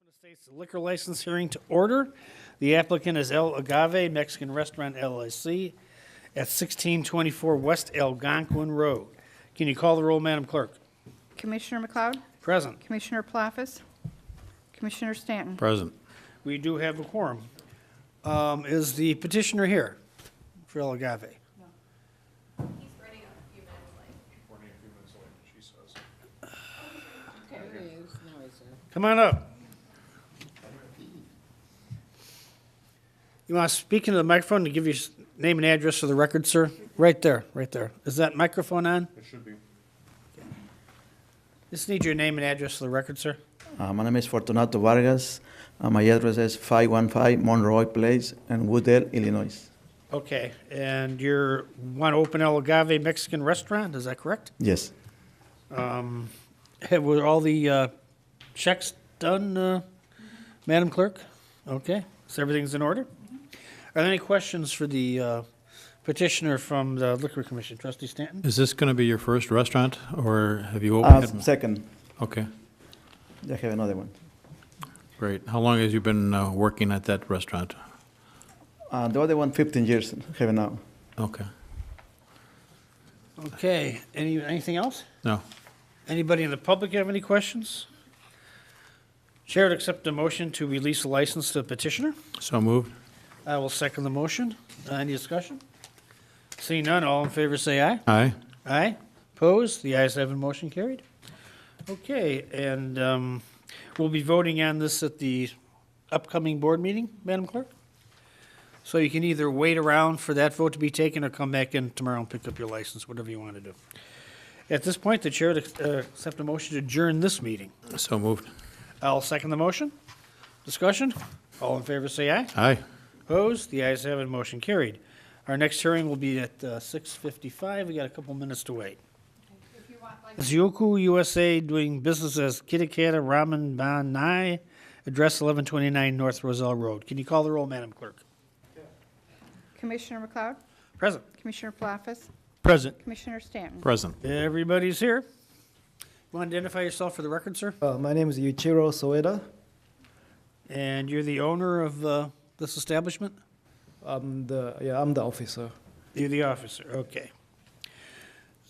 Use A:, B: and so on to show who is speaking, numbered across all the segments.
A: Estates liquor license hearing to order. The applicant is El Agave Mexican Restaurant LLC at 1624 West Algonquin Road. Can you call the roll, Madam Clerk?
B: Commissioner McLeod?
A: Present.
B: Commissioner Plafus? Commissioner Stanton?
C: Present.
A: We do have a quorum. Is the petitioner here for El Agave?
D: He's running a few minutes late.
A: Come on up. You want to speak into the microphone to give your name and address for the record, sir? Right there, right there. Is that microphone on?
E: It should be.
A: Just need your name and address for the record, sir.
F: My name is Fortunato Vargas. My address is 515 Monroe Place in Wooddale, Illinois.
A: Okay, and you want to open El Agave Mexican Restaurant, is that correct?
F: Yes.
A: Were all the checks done, Madam Clerk? Okay, so everything's in order? Are there any questions for the petitioner from the Liquor Commission? Trustee Stanton?
C: Is this going to be your first restaurant, or have you opened it?
F: Second,
C: Okay,
F: I have another one.
C: great. How long have you been working at that restaurant?
F: The other one, 15 years, have now.
C: Okay.
A: Okay, anything else?
C: No.
A: Anybody in the public have any questions? Chair would accept a motion to release a license to the petitioner.
C: So moved?
A: I will second the motion. Any discussion? Seeing none, all in favor say aye.
C: Aye.
A: Aye. Opposed? The ayes have it, motion carried. Okay, and we'll be voting on this at the upcoming board meeting, Madam Clerk? So you can either wait around for that vote to be taken or come back in tomorrow and pick up your license, whatever you want to do. At this point, the chair would accept a motion to adjourn this meeting.
C: So moved?
A: I'll second the motion. Discussion? All in favor say aye.
C: Aye.
A: Opposed? The ayes have it, motion carried. Our next hearing will be at 6:55. We got a couple minutes to wait.
B: If you want, like,
A: Zyoku USA doing business as Kitakata Ramen Ban Nai, address 1129 North Roselle Road. Can you call the roll, Madam Clerk?
B: Commissioner McLeod?
A: Present.
B: Commissioner Plafus?
A: Present.
B: Commissioner Stanton?
C: Present.
A: Everybody's here. Want to identify yourself for the record, sir?
G: My name is Yuichiro Soeda.
A: And you're the owner of this establishment?
G: I'm the officer.
A: You're the officer, okay.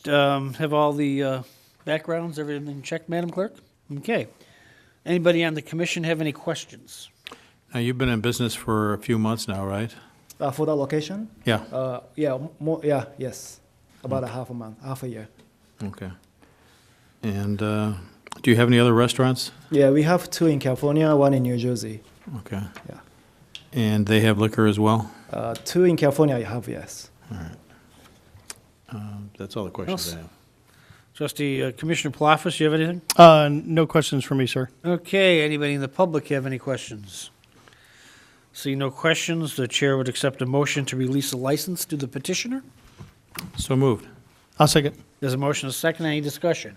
A: Have all the backgrounds, everything checked, Madam Clerk? Okay. Anybody on the commission have any questions?
C: Now, you've been in business for a few months now, right?
G: For the location?
C: Yeah.
G: Yes. About half a year.
C: Okay. And do you have any other restaurants?
G: Yeah, we have 2 in California, 1 in New Jersey.
C: Okay.
G: Yeah.
C: And they have liquor as well?
G: 2 in California I have, yes.
C: All right. That's all the questions I have.
A: Trustee Commissioner Plafus, you have anything?
H: No questions for me, sir.
A: Okay, anybody in the public have any questions? See no questions, the chair would accept a motion to release a license to the petitioner.
C: So moved?
H: I'll second.
A: There's a motion, a second, any discussion?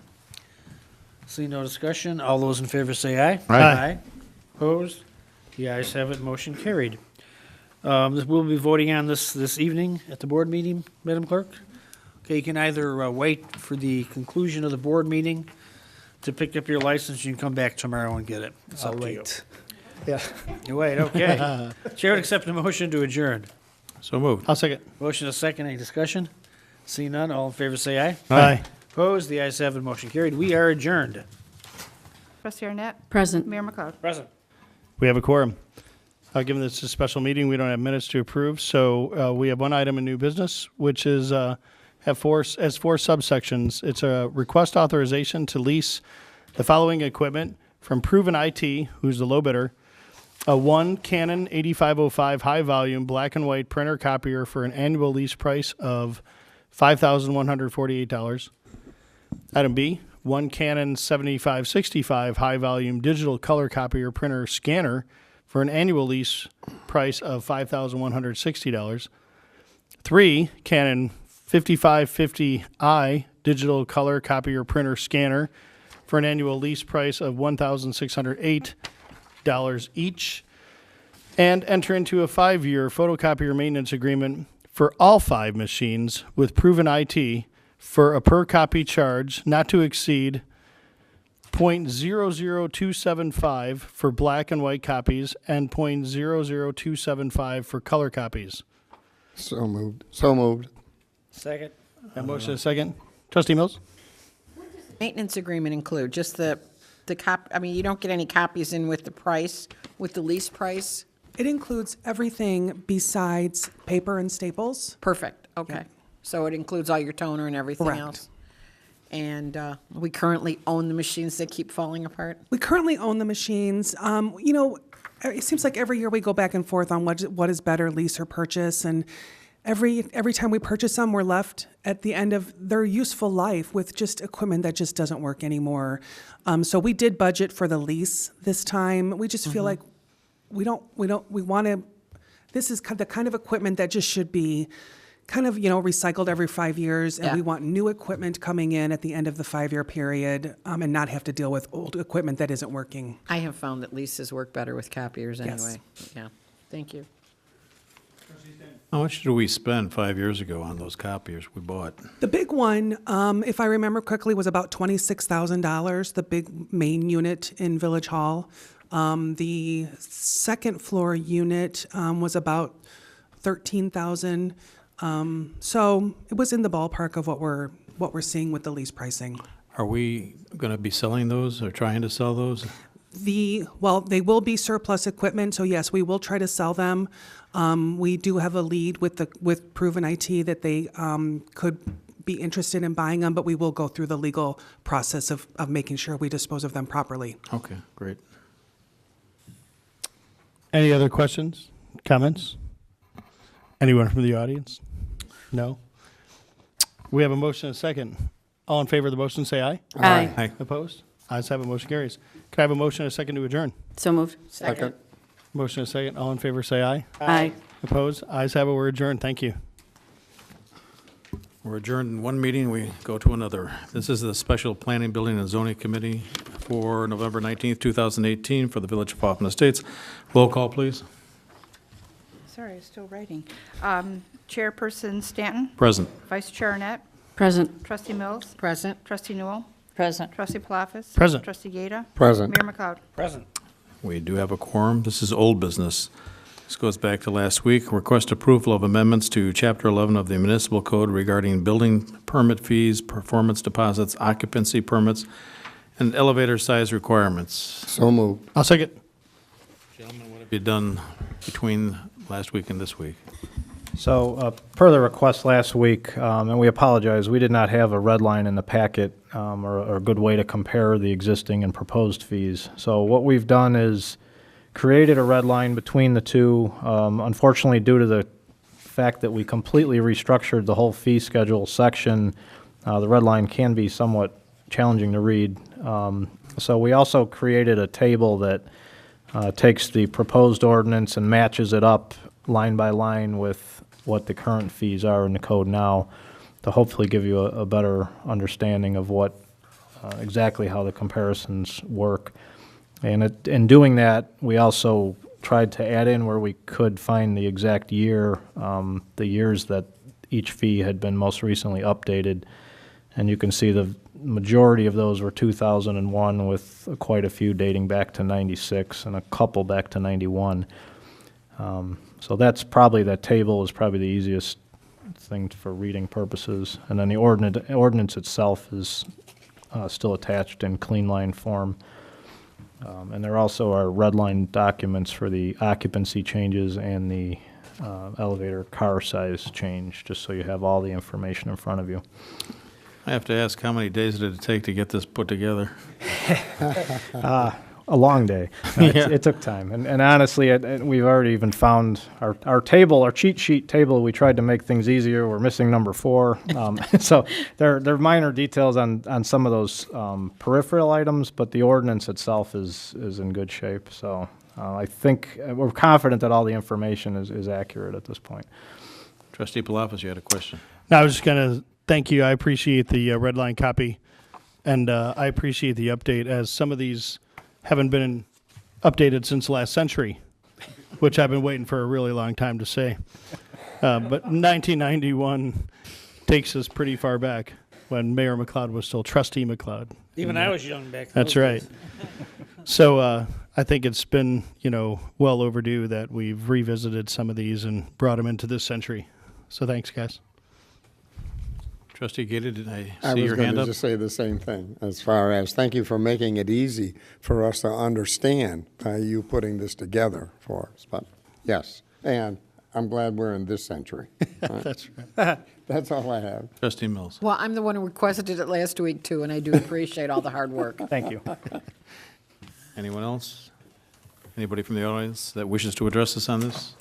A: See no discussion, all those in favor say aye.
H: Aye.
A: Opposed? The ayes have it, motion carried. We'll be voting on this evening at the board meeting, Madam Clerk. Okay, you can either wait for the conclusion of the board meeting to pick up your license, you can come back tomorrow and get it. It's
G: I'll
A: up to you.
G: wait. Yeah.
A: You wait, okay. Chair would accept a motion to adjourn.
C: So moved?
H: I'll second.
A: Motion a second, any discussion? See none, all in favor say aye.
H: Aye.
A: Opposed, the ayes have it, motion carried. We are adjourned.
B: Trustee Arnett?
D: Present.
B: Mayor McLeod?
A: Present.
H: We have a quorum. Given this is a special meeting, we don't have minutes to approve, so we have one item in new business, which is has 4 subsections. It's a request authorization to lease the following equipment from Proven IT, who's the low bidder, a 1 Canon 8505 high-volume black and white printer copier for an annual lease price of $5,148. Item B, 1 Canon 7565 high-volume digital color copier printer scanner for an annual lease price of $5,160. 3 Canon 5550i digital color copier printer scanner for an annual lease price of $1,608 each, and enter into a 5-year photocopier maintenance agreement for all 5 machines with Proven IT for a per copy charge not to exceed .00275 for black and white copies and .00275 for color copies.
E: So moved. So moved.
A: Second.
H: That motion is second. Trustee Mills?
I: Maintenance agreement include just the I mean, you don't get any copies in with the price, with the lease price?
J: It includes everything besides paper and staples.
I: Perfect, okay. So it includes all your toner and everything
J: Correct.
I: else? And we currently own the machines that keep falling apart?
J: We currently own the machines. You know, it seems like every year we go back and forth on what is better, lease or purchase. And every time we purchase them, we're left at the end of their useful life with just equipment that just doesn't work anymore. So we did budget for the lease this time. We just feel like we want to, this is the kind of equipment that just should be kind of, recycled every 5 years. And
I: Yeah.
J: we want new equipment coming in at the end of the 5-year period and not have to deal with old equipment that isn't working.
I: I have found that leases work better with copiers
J: Yes.
I: anyway. Yeah, thank you.
C: How much did we spend 5 years ago on those copiers we bought?
J: The big one, if I remember correctly, was about $26,000, the big main unit in Village Hall. The second floor unit was about $13,000. So it was in the ballpark of what we're seeing with the lease pricing.
C: Are we going to be selling those or trying to sell those?
J: They will be surplus equipment, so yes, we will try to sell them. We do have a lead with Proven IT that they could be interested in buying them, but we will go through the legal process of making sure we dispose of them properly.
C: Okay, great.
H: Any other questions, comments? Anyone from the audience? No? We have a motion and a second. All in favor of the motion, say aye.
I: Aye.
C: Aye.
H: Opposed? Ayes have it, motion carries. Can I have a motion and a second to adjourn?
I: So moved.
E: Second.
H: Motion and a second. All in favor, say aye.
I: Aye.
H: Opposed? Ayes have it, we're adjourned. Thank you.
C: We're adjourned in one meeting, we go to another. This is the Special Planning, Building, and Zoning Committee for November 19th, 2018 for the Village of Hoffman Estates. Roll call, please.
B: Sorry, I'm still writing. Chairperson Stanton?
C: Present.
B: Vice Chair Arnett?
I: Present.
B: Trustee Mills?
I: Present.
B: Trustee Newell?
I: Present.
B: Trustee Palafis?
H: Present.
B: Trustee Gata?
E: Present.
B: Mayor McLeod?
A: Present.
C: We do have a quorum. This is old business. This goes back to last week. Request approval of amendments to Chapter 11 of the Municipal Code regarding building permit fees, performance deposits, occupancy permits, and elevator size requirements.
E: So moved.
H: I'll second.
C: Gentlemen, what have you done between last week and this week?
K: So, per the request last week, and we apologize, we did not have a red line in the packet or a good way to compare the existing and proposed fees. So what we've done is created a red line between the two. Unfortunately, due to the fact that we completely restructured the whole fee schedule section, the red line can be somewhat challenging to read. So we also created a table that takes the proposed ordinance and matches it up line by line with what the current fees are in the code now to hopefully give you a better understanding of what exactly how the comparisons work. And in doing that, we also tried to add in where we could find the exact year, the years that each fee had been most recently updated. And you can see the majority of those were 2001 with quite a few dating back to 96 and a couple back to 91. So that's probably, that table is probably the easiest thing for reading purposes. And then the ordinance itself is still attached in clean line form. And there also are red line documents for the occupancy changes and the elevator car size change, just so you have all the information in front of you.
C: I have to ask, how many days did it take to get this put together?
K: A long day. It took time. And honestly, we've already even found our table, our cheat sheet table, we tried to make things easier. We're missing number 4. So there are minor details on some of those peripheral items, but the ordinance itself is in good shape. So I think we're confident that all the information is accurate at this point.
C: Trustee Palafis, you had a question.
H: No, I was just going to thank you. I appreciate the red line copy, and I appreciate the update, as some of these haven't been updated since last century, which I've been waiting for a really long time to say. But 1991 takes us pretty far back when Mayor McLeod was still Trustee McLeod.
A: Even I was young back then.
H: That's right. So I think it's been, well overdue that we've revisited some of these and brought them into this century. So thanks, guys.
C: Trustee Gator, did I
E: I
C: see
E: was
C: your
E: going
C: hand
E: to
C: up?
E: just say the same thing, as far as, thank you for making it easy for us to understand you putting this together for us. But, yes, and I'm glad we're in this century.
H: That's right.
E: That's all I have.
C: Trustee Mills.
I: Well, I'm the one who requested it last week, too, and I do appreciate all the hard work.
G: Thank you.
C: Anyone else? Anybody from the audience that wishes to address us on this?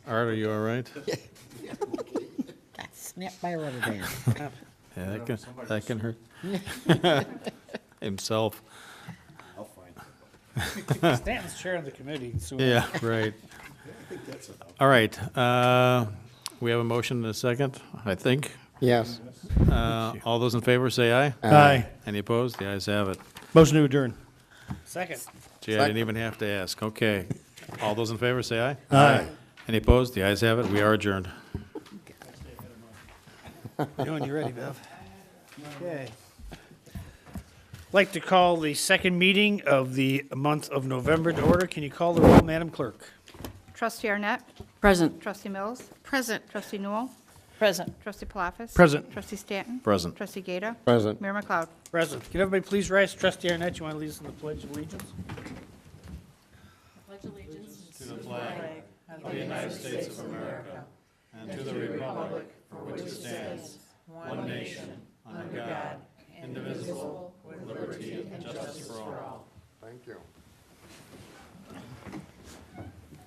C: Art, are you all right?
I: Got snapped by a rubber band.
C: Yeah, that can hurt. Himself.
A: Stanton's chairing the committee. So
C: Yeah, right. All right, we have a motion and a second, I think.
E: Yes.
C: All those in favor, say aye.
H: Aye.
C: Any opposed? The ayes have it.
H: Motion to adjourn.
A: Second.
C: Gee, I didn't even have to ask. Okay. All those in favor, say aye.
H: Aye.
C: Any opposed? The ayes have it. We are adjourned.
A: You know when you're ready, Bev. Okay. Like to call the second meeting of the month of November to order. Can you call the roll, Madam Clerk?
B: Trustee Arnett.
I: Present.
B: Trustee Mills.
I: Present.
B: Trustee Newell.
I: Present.
B: Trustee Palafis.
H: Present.
B: Trustee Stanton.
C: Present.
B: Trustee Gata.
E: Present.
B: Mayor McLeod.
A: Present. Can everybody please rise? Trustee Arnett, you want to lead us in the Pledge of Allegiance?
E: Thank you.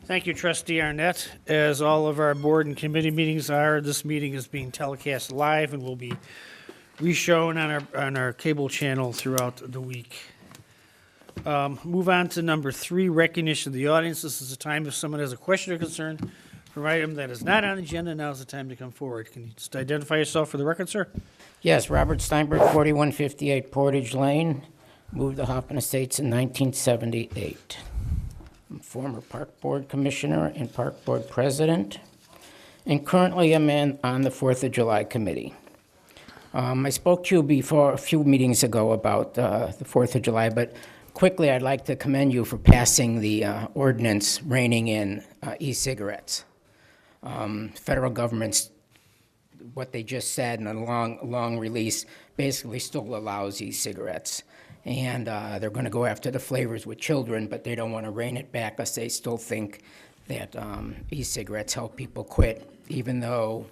A: Thank you, Trustee Arnett. As all of our board and committee meetings are, this meeting is being telecast live and will be reshown on our cable channel throughout the week. Move on to number 3, recognition of the audience. This is a time if someone has a question or concern for an item that is not on the agenda, now's the time to come forward. Can you just identify yourself for the record, sir?
L: Yes, Robert Steinberg, 4158 Portage Lane, moved to Hoffman Estates in 1978. I'm former Park Board Commissioner and Park Board President, and currently I'm on the 4th of July Committee. I spoke to you before, a few meetings ago, about the 4th of July, but quickly I'd like to commend you for passing the ordinance reining in e-cigarettes. Federal government's, what they just said in a long release, basically still allows e-cigarettes. And they're going to go after the flavors with children, but they don't want to rein it back because they still think that e-cigarettes help people quit, even though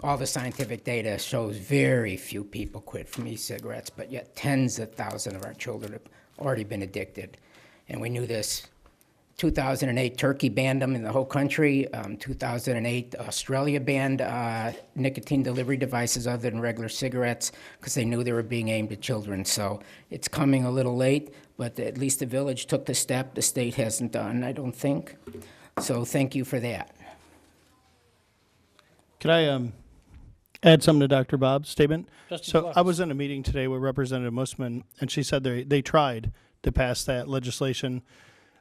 L: all the scientific data shows very few people quit from e-cigarettes, but yet tens of thousands of our children have already been addicted. And we knew this. 2008, Turkey banned them in the whole country. 2008, Australia banned nicotine delivery devices other than regular cigarettes because they knew they were being aimed at children. So it's coming a little late, but at least the village took the step. The state hasn't done, I don't think. So thank you for that.
H: Could I add something to Dr. Bob's statement?
A: Trustee
H: So I
A: Palafis.
H: was in a meeting today with Representative Musman, and she said they tried to pass that legislation.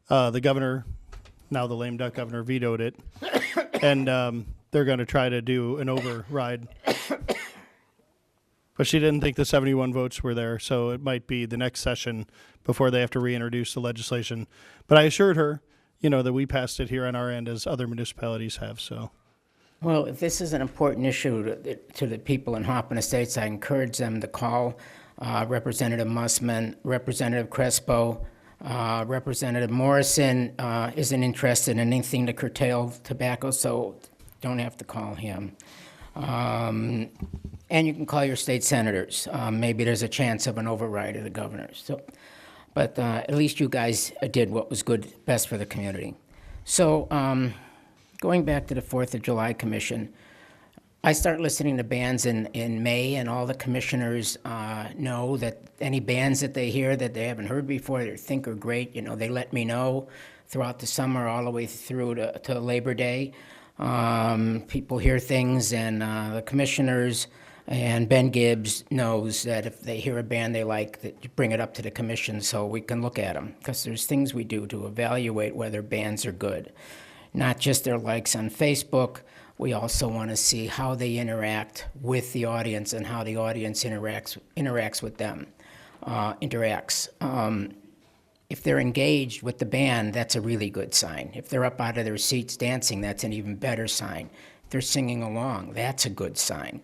H: The governor, now the lame duck governor, vetoed it, and they're going to try to do an override. But she didn't think the 71 votes were there, so it might be the next session before they have to reintroduce the legislation. But I assured her, that we passed it here on our end as other municipalities have, so.
L: Well, if this is an important issue to the people in Hoffman Estates, I encourage them to call Representative Musman, Representative Crespo. Representative Morrison isn't interested in anything to curtail tobacco, so don't have to call him. And you can call your state senators. Maybe there's a chance of an override of the governor. So, but at least you guys did what was good, best for the community. So going back to the 4th of July Commission, I start listening to bands in May, and all the commissioners know that any bands that they hear that they haven't heard before, they think are great, they let me know throughout the summer all the way through to Labor Day. People hear things, and the commissioners and Ben Gibbs knows that if they hear a band they like, that you bring it up to the commission so we can look at them, because there's things we do to evaluate whether bands are good. Not just their likes on Facebook, We also want to see how they interact with the audience and how the audience interacts with them, if they're engaged with the band, that's a really good sign. If they're up out of their seats dancing, that's an even better sign. If they're singing along, that's a good sign.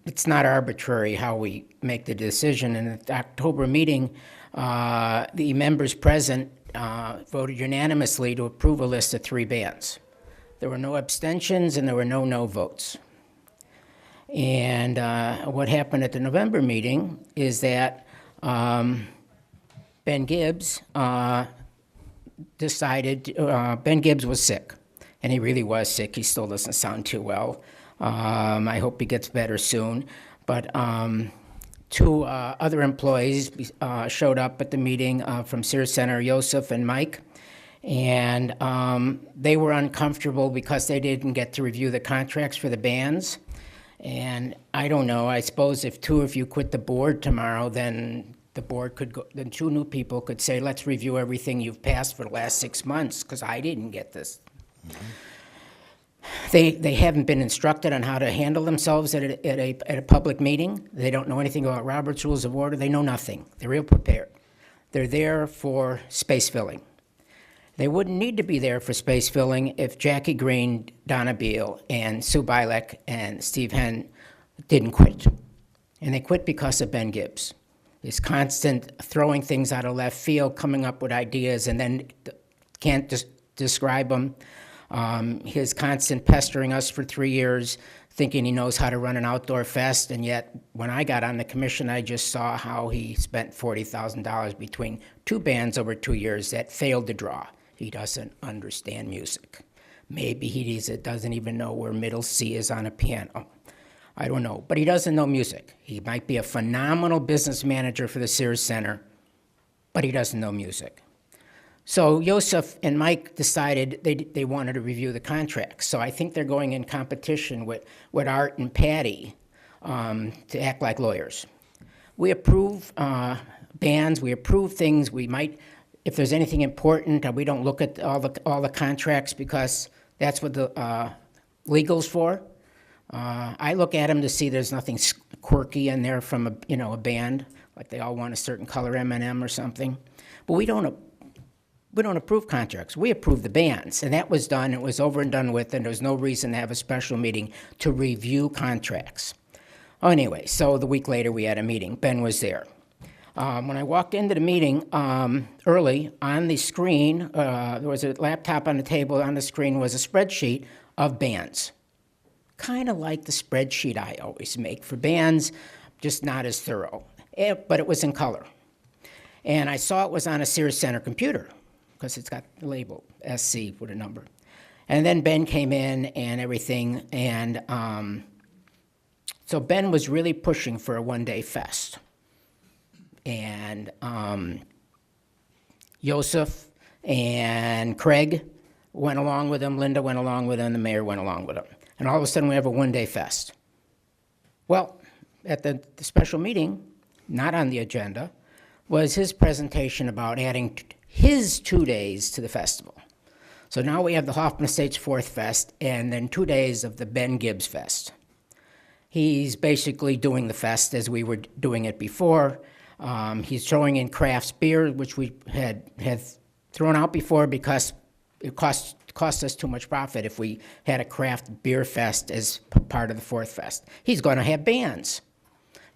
L: It's not arbitrary how we make the decision. In the October meeting, the members present voted unanimously to approve a list of 3 bands. There were no abstentions and there were no no votes. And what happened at the November meeting is that Ben Gibbs decided, Ben Gibbs was sick, and he really was sick. He still doesn't sound too well. I hope he gets better soon. But 2 other employees showed up at the meeting from Sears Center, Joseph and Mike, and they were uncomfortable because they didn't get to review the contracts for the bands. And I don't know, I suppose if 2 of you quit the board tomorrow, then the board could go, then 2 new people could say, let's review everything you've passed for the last 6 months, because I didn't get this. They haven't been instructed on how to handle themselves at a public meeting. They don't know anything about Robert's Rules of Order. They know nothing. They're ill prepared. They're there for space filling. They wouldn't need to be there for space filling if Jackie Green, Donna Beal, and Sue Bilek and Steve Henn didn't quit. And they quit because of Ben Gibbs. His constant throwing things out of left field, coming up with ideas, and then can't describe them. His constant pestering us for 3 years, thinking he knows how to run an outdoor fest, and yet when I got on the commission, I just saw how he spent $40,000 between 2 bands over 2 years that failed to draw. He doesn't understand music. Maybe he doesn't even know where middle C is on a piano. I don't know, but he doesn't know music. He might be a phenomenal business manager for the Sears Center, but he doesn't know music. So Joseph and Mike decided they wanted to review the contracts. So I think they're going in competition with Art and Patty to act like lawyers. We approve bands, we approve things, we might, if there's anything important, we don't look at all the contracts because that's what the legal's for. I look at them to see there's nothing quirky in there from a band, like they all want a certain color M&M or something. But we don't approve contracts. We approve the bands, and that was done. It was over and done with, and there was no reason to have a special meeting to review contracts. Anyway, so the week later we had a meeting. Ben was there. When I walked into the meeting early, on the screen, there was a laptop on the table. On the screen was a spreadsheet of bands, kind of like the spreadsheet I always make for bands, just not as thorough, but it was in color. And I saw it was on a Sears Center computer, because it's got the label SC with a number. And then Ben came in and everything, and so Ben was really pushing for a one-day fest. And Joseph and Craig went along with him, Linda went along with him, the mayor went along with him. And all of a sudden we have a one-day fest. Well, at the special meeting, not on the agenda, was his presentation about adding his 2 days to the festival. So now we have the Hoffman Estates 4th Fest and then 2 days of the Ben Gibbs Fest. He's basically doing the fest as we were doing it before. He's throwing in craft beer, which we had thrown out before because it cost us too much profit if we had a craft beer fest as part of the 4th Fest. He's going to have bands.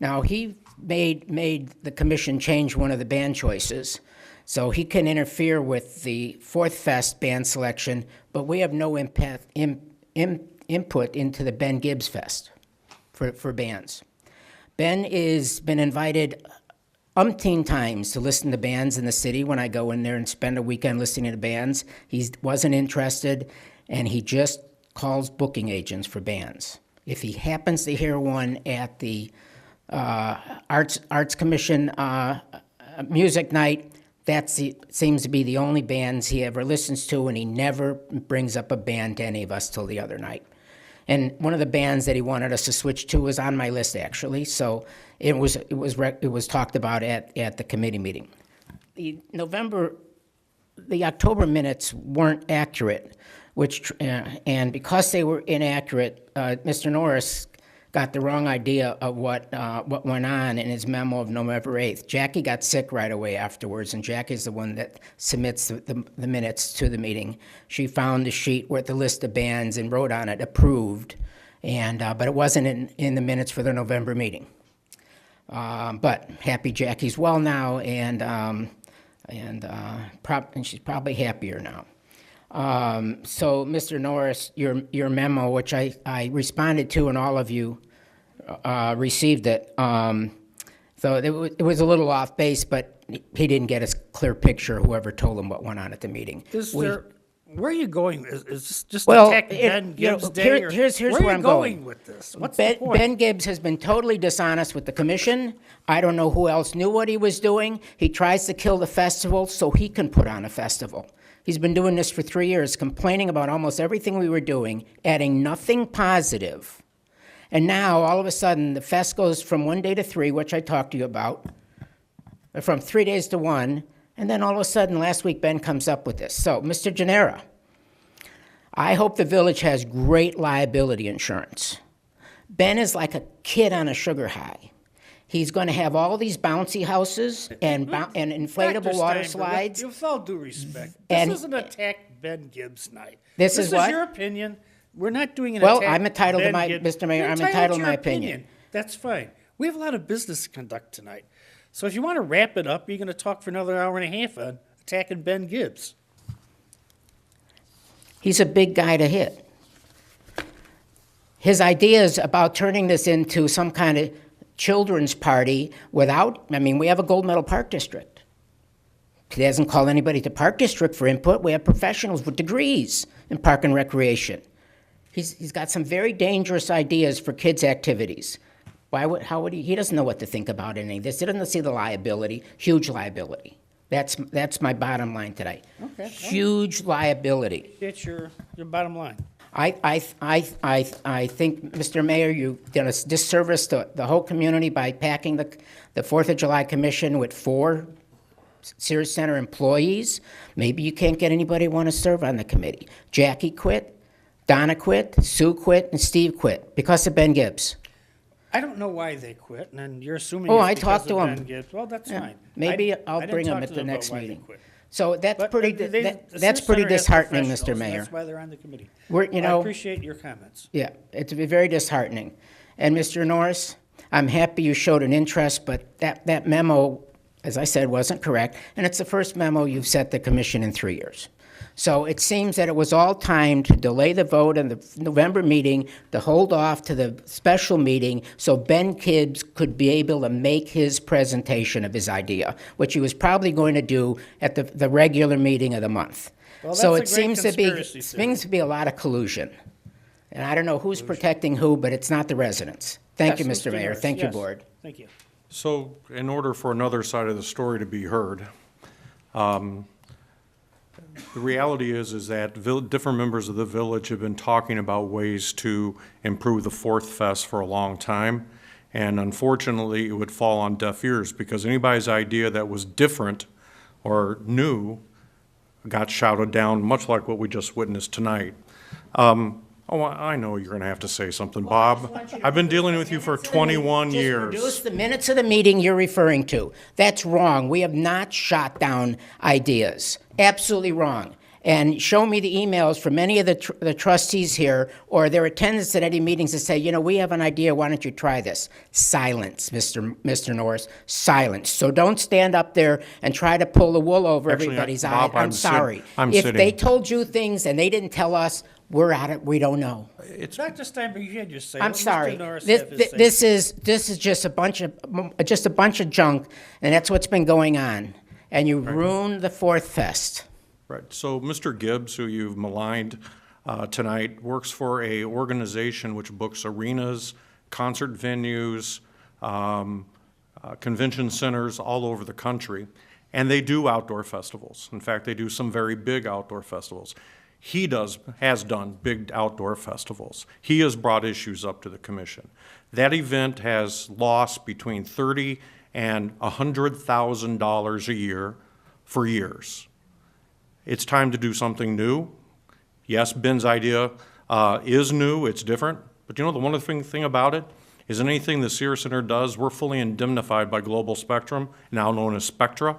L: Now, he made the commission change one of the band choices, so he can interfere with the 4th Fest band selection, but we have no input into the Ben Gibbs Fest for bands. Ben has been invited umpteen times to listen to bands in the city when I go in there and spend a weekend listening to bands. He wasn't interested, and he just calls booking agents for bands. If he happens to hear one at the Arts Commission music night, that seems to be the only bands he ever listens to, and he never brings up a band to any of us till the other night. And one of the bands that he wanted us to switch to was on my list, actually. So it was talked about at the committee meeting. The November the October minutes weren't accurate, and because they were inaccurate, Mr. Norris got the wrong idea of what went on in his memo of November 8th. Jackie got sick right away afterwards, and Jackie's the one that submits the minutes to the meeting. She found the sheet with the list of bands and wrote on it, approved, and but it wasn't in the minutes for the November meeting. But happy Jackie's well now, and she's probably happier now. So, Mr. Norris, your memo, which I responded to, and all of you received it. So it was a little off base, but he didn't get a clear picture, whoever told him what went on at the meeting.
A: Where are you going? Is this just
L: Well,
A: attack Ben Gibbs Day? Or
L: here's
A: where
L: where
A: are
L: I'm
A: you
L: going
A: with this? What's the point?
L: Ben Gibbs has been totally dishonest with the commission. I don't know who else knew what he was doing. He tries to kill the festival so he can put on a festival. He's been doing this for 3 years, complaining about almost everything we were doing, adding nothing positive. And now, all of a sudden, the fest goes from 1 day to 3, which I talked to you about, or from 3 days to 1, and then all of a sudden, last week, Ben comes up with this. So, Mr. Genera, I hope the village has great liability insurance. Ben is like a kid on a sugar high. He's going to have all these bouncy houses and inflatable
A: Dr.
L: water
A: Steinberg,
L: slides.
A: With all due respect,
L: And-
A: this isn't attack Ben Gibbs night.
L: This is what?
A: your opinion. We're not doing an
L: Well,
A: attack
L: I'm entitled to
A: Ben
L: my,
A: Gibbs.
L: Mr. Mayor,
A: You're
L: I'm entitled to
A: your
L: my opinion.
A: That's fine. We have a lot of business to conduct tonight. So if you want to wrap it up, you're going to talk for another hour and a half on attacking Ben Gibbs.
L: He's a big guy to hit. His ideas about turning this into some kind of children's party without, we have a gold medal park district. He hasn't called anybody to park district for input. We have professionals with degrees in park and recreation. He's got some very dangerous ideas for kids' activities. How would he doesn't know what to think about any of this. He doesn't see the liability, huge liability. That's my bottom line today.
A: Okay.
L: Huge liability.
A: That's your bottom line.
L: I think, Mr. Mayor, you've done a disservice to the whole community by packing the 4th of July Commission with 4 Sears Center employees. Maybe you can't get anybody who want to serve on the committee. Jackie quit, Donna quit, Sue quit, and Steve quit because of Ben Gibbs.
A: I don't know why they quit, and you're assuming
L: Oh,
A: it's
L: I
A: because
L: talked
A: of
L: to
A: Ben
L: him.
A: Gibbs. Well, that's
L: Yeah.
A: fine.
L: Maybe
A: I
L: I'll
A: didn't
L: bring
A: talk
L: him
A: to
L: at the
A: them about
L: next
A: why they
L: meeting.
A: quit.
L: So that's
A: But
L: pretty.
A: the
L: That's
A: Sears
L: pretty
A: Center has
L: disheartening, Mr.
A: professionals,
L: Mayor.
A: That's why they're on the committee.
L: You know,
A: I appreciate your comments.
L: Yeah, it's very disheartening. And Mr. Norris, I'm happy you showed an interest, but that memo, as I said, wasn't correct, and it's the first memo you've sent the commission in 3 years. So it seems that it was all timed to delay the vote in the November meeting, to hold off to the special meeting, so Ben Gibbs could be able to make his presentation of his idea, which he was probably going to do at the regular meeting of the month.
A: Well,
L: So
A: that's
L: it
A: a great conspiracy
L: seems to be a lot of collusion. And I don't know who's protecting who, but it's not the residents. Thank you,
A: Yes,
L: Mr. Mayor.
A: Norris,
L: Thank you,
A: yes.
L: Board.
A: Thank you.
C: So in order for another side of the story to be heard, the reality is that different members of the village have been talking about ways to improve the Fourth Fest for a long time. And unfortunately, it would fall on deaf ears because anybody's idea that was different or new got shouted down, much like what we just witnessed tonight. I know you're going to have to say something, Bob. I've been dealing with you for 21 years.
L: Just produce the minutes of the meeting you're referring to. That's wrong. We have not shot down ideas. Absolutely wrong. And show me the emails from many of the trustees here or their attendance at any meetings that say, we have an idea, why don't you try this? Silence, Mr. Norris, silence. So don't stand up there and try to pull the wool over
C: Actually,
L: everybody's
C: Bob,
L: eye. I'm
C: I'm
L: sorry.
C: I'm
L: If
C: sitting.
L: they told you things and they didn't tell us, we're at it, we don't know.
A: Dr. Steinberg, you had your say.
L: I'm
A: Let Mr.
L: sorry.
A: Norris have his say.
L: This is just a bunch of junk, and that's what's been going on. And you ruined the Fourth Fest.
C: Right. So Mr. Gibbs, who you've maligned tonight, works for a organization which books arenas, concert venues, convention centers all over the country, and they do outdoor festivals. In fact, they do some very big outdoor festivals. He has done big outdoor festivals. He has brought issues up to the commission. That event has lost between $30,000 and $100,000 a year for years.
M: It's time to do something new. Yes, Ben's idea is new, it's different, but you know the wonderful thing about it is anything the Sears Center does, we're fully indemnified by Global Spectrum, now known as Spectra,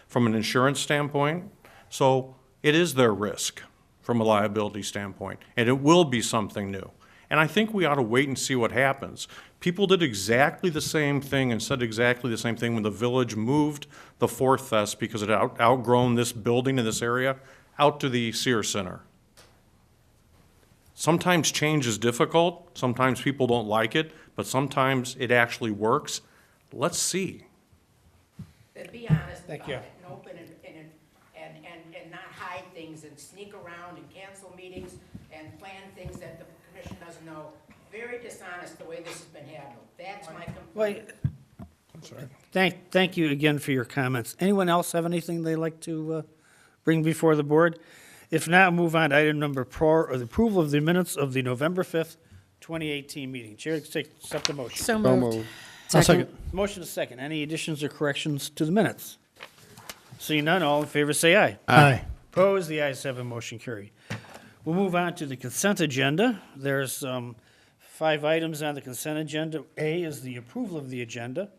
M: from an insurance standpoint. So it is their risk from a liability standpoint, and it will be something new. And I think we ought to wait and see what happens. People did exactly the same thing and said exactly the same thing when the village moved the Fourth Fest because it had outgrown this building in this area out to the Sears Center. Sometimes change is difficult, sometimes people don't like it, but sometimes it actually works. Let's see.
L: To be honest
A: Thank
L: about
A: you.
L: it, and open and not hide things and sneak around and cancel meetings and plan things that the commission doesn't know. Very dishonest the way this has been handled. That's my complaint.
A: Thank you again for your comments. Anyone else have anything they'd like to bring before the board? If not, move on to item number 4, or the approval of the minutes of the November 5th, 2018 meeting. Chair, accept the motion.
I: So
E: So
I: moved.
E: moved.
H: I'll second.
A: Motion is second. Any additions or corrections to the minutes? Seeing none, all in favor say aye.
H: Aye.
A: Opposed, the ayes have a motion carried. We'll move on to the consent agenda. There's 5 items on the consent agenda. A is the approval of the agenda.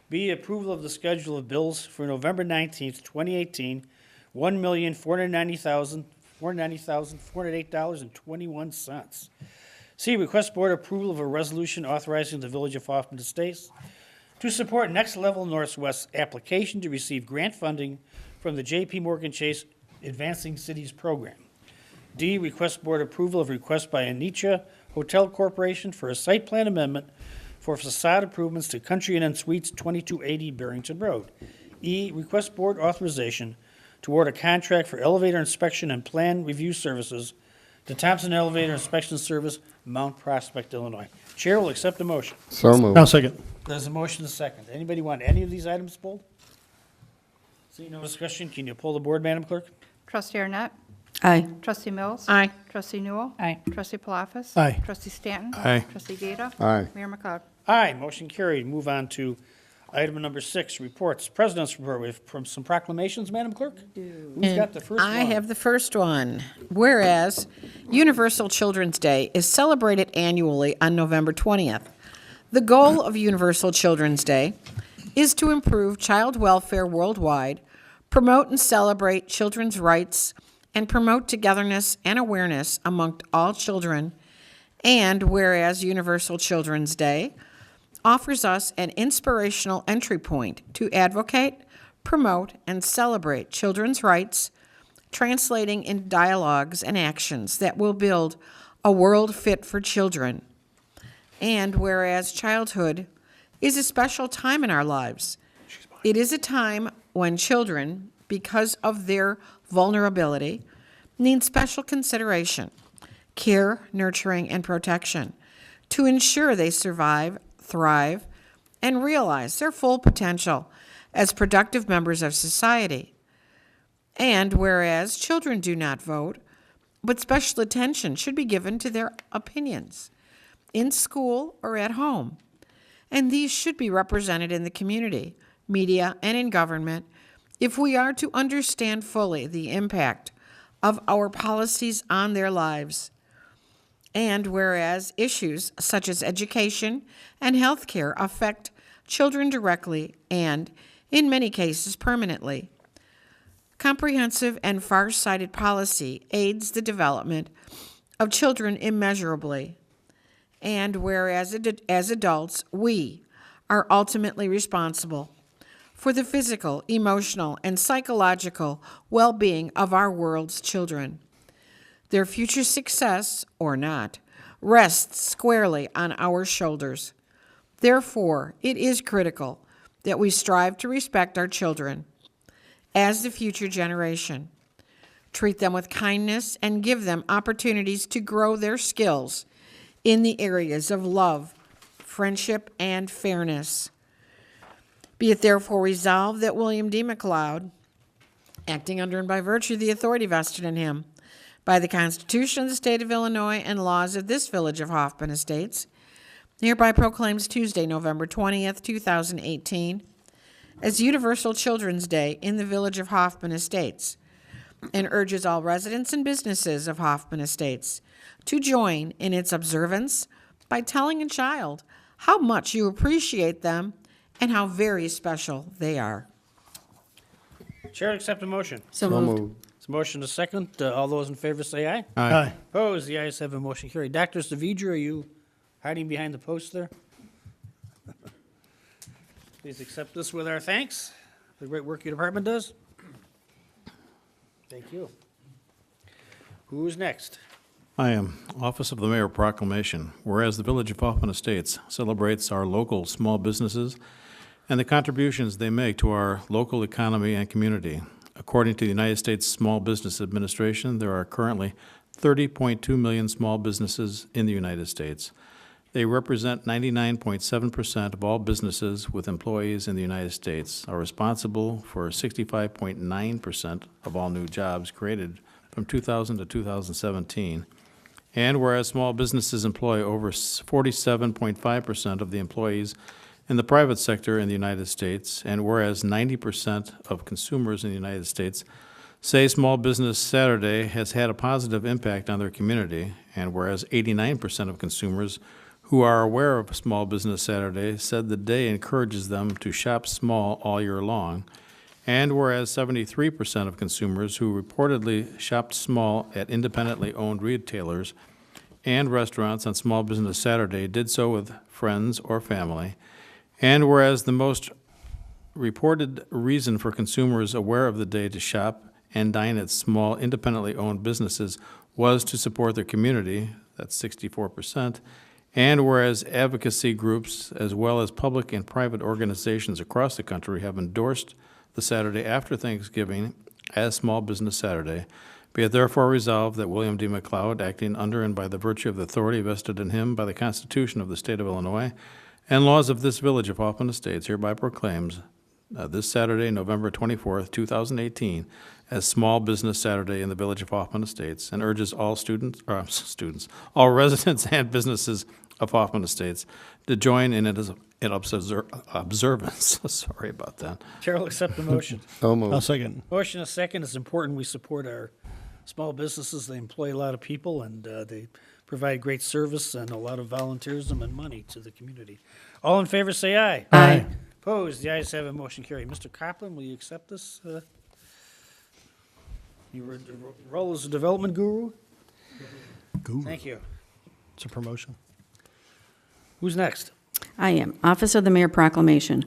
A: B, approval of the schedule of bills for November 19th, 2018, $1,490,408.21. C, request board approval of a resolution authorizing the Village of Hoffman Estates to support Next Level Northwest application to receive grant funding from the J.P. Morgan Chase Advancing Cities Program. D, request board approval of request by Anicha Hotel Corporation for a site plan amendment for facade improvements to Country Inn and Suites 2280 Barrington Road. E, request board authorization to award a contract for elevator inspection and plan review services to Thompson Elevator Inspection Service, Mount Prospect, Illinois. Chair will accept the motion.
E: So moved.
H: I'll second.
A: There's a motion and a second. Anybody want any of these items pulled? Seeing no discussion, can you pull the board, Madam Clerk?
B: Trustee Arnett.
I: Aye.
B: Trustee Mills.
I: Aye.
B: Trustee Newell.
I: Aye.
B: Trustee Palafis.
H: Aye.
B: Trustee Stanton.
C: Aye.
B: Trustee Gata.
E: Aye.
B: Mayor McLeod.
A: Aye, motion carried. Move on to item number 6, reports. President's report. We have from some proclamations, Madam Clerk? Who's got the first one?
I: I have the first one. Whereas Universal Children's Day is celebrated annually on November 20th. The goal of Universal Children's Day is to improve child welfare worldwide, promote and celebrate children's rights, and promote togetherness and awareness among all children. And whereas Universal Children's Day offers us an inspirational entry point to advocate, promote, and celebrate children's rights, translating into dialogues and actions that will build a world fit for children. And whereas childhood is a special time in our lives, it is a time when children, because of their vulnerability, need special consideration, care, nurturing, and protection to ensure they survive, thrive, and realize their full potential as productive members of society. And whereas children do not vote, but special attention should be given to their opinions in school or at home, and these should be represented in the community, media, and in government if we are to understand fully the impact of our policies on their lives. And whereas issues such as education and health care affect children directly and, in many cases, permanently, comprehensive and far-sighted policy aids the development of children immeasurably. And whereas as adults, we are ultimately responsible for the physical, emotional, and psychological well-being of our world's children. Their future success, or not, rests squarely on our shoulders. Therefore, it is critical that we strive to respect our children as the future generation, treat them with kindness, and give them opportunities to grow their skills in the areas of love, friendship, and fairness. Be it therefore resolved that William D. McLeod, acting under and by virtue of the authority vested in him by the Constitution of the State of Illinois and laws of this Village of Hoffman Estates, hereby proclaims Tuesday, November 20th, 2018, as Universal Children's Day in the Village of Hoffman Estates, and urges all residents and businesses of Hoffman Estates to join in its observance by telling a child how much you appreciate them and how very special they are.
A: Chair will accept a motion.
E: So moved.
A: It's a motion to second. All those in favor say aye.
H: Aye.
A: Opposed? The ayes have a motion carried. Dr. Savidra, are you hiding behind the post there? Please accept this with our thanks for the great work your department does. Thank you. Who's next?
C: I am. Office of the Mayor Proclamation. Whereas the Village of Hoffman Estates celebrates our local small businesses and the contributions they make to our local economy and community. According to the United States Small Business Administration, there are currently 30.2 million small businesses in the United States. They represent 99.7% of all businesses with employees in the United States, are responsible for 65.9% of all new jobs created from 2000 to 2017. And whereas small businesses employ over 47.5% of the employees in the private sector in the United States, and whereas 90% of consumers in the United States say Small Business Saturday has had a positive impact on their community, and whereas 89% of consumers who are aware of Small Business Saturday said the day encourages them to shop small all year long, and whereas 73% of consumers who reportedly shopped small at independently owned retailers and restaurants on Small Business Saturday did so with friends or family, and whereas the most reported reason for consumers aware of the day to shop and dine at small independently owned businesses was to support their community, that's 64%, and whereas advocacy groups as well as public and private organizations across the country have endorsed the Saturday after Thanksgiving as Small Business Saturday, be it therefore resolved that William D. McLeod, acting under and by the virtue of the authority vested in him by the Constitution of the State of Illinois and laws of this Village of Hoffman Estates, hereby proclaims this Saturday, November 24th, 2018, as Small Business Saturday in the Village of Hoffman Estates, and urges all all residents and businesses of Hoffman Estates to join in observance. Sorry about that.
A: Chair will accept the motion.
E: So moved.
H: I'll second.
A: Motion is second. It's important we support our small businesses. They employ a lot of people, and they provide great service and a lot of volunteerism and money to the community. All in favor, say aye.
I: Aye.
A: Opposed? The ayes have a motion carried. Mr. Copland, will you accept this? Your role as a development guru? Thank you.
H: It's a promotion.
A: Who's next?
N: I am. Office of the Mayor Proclamation.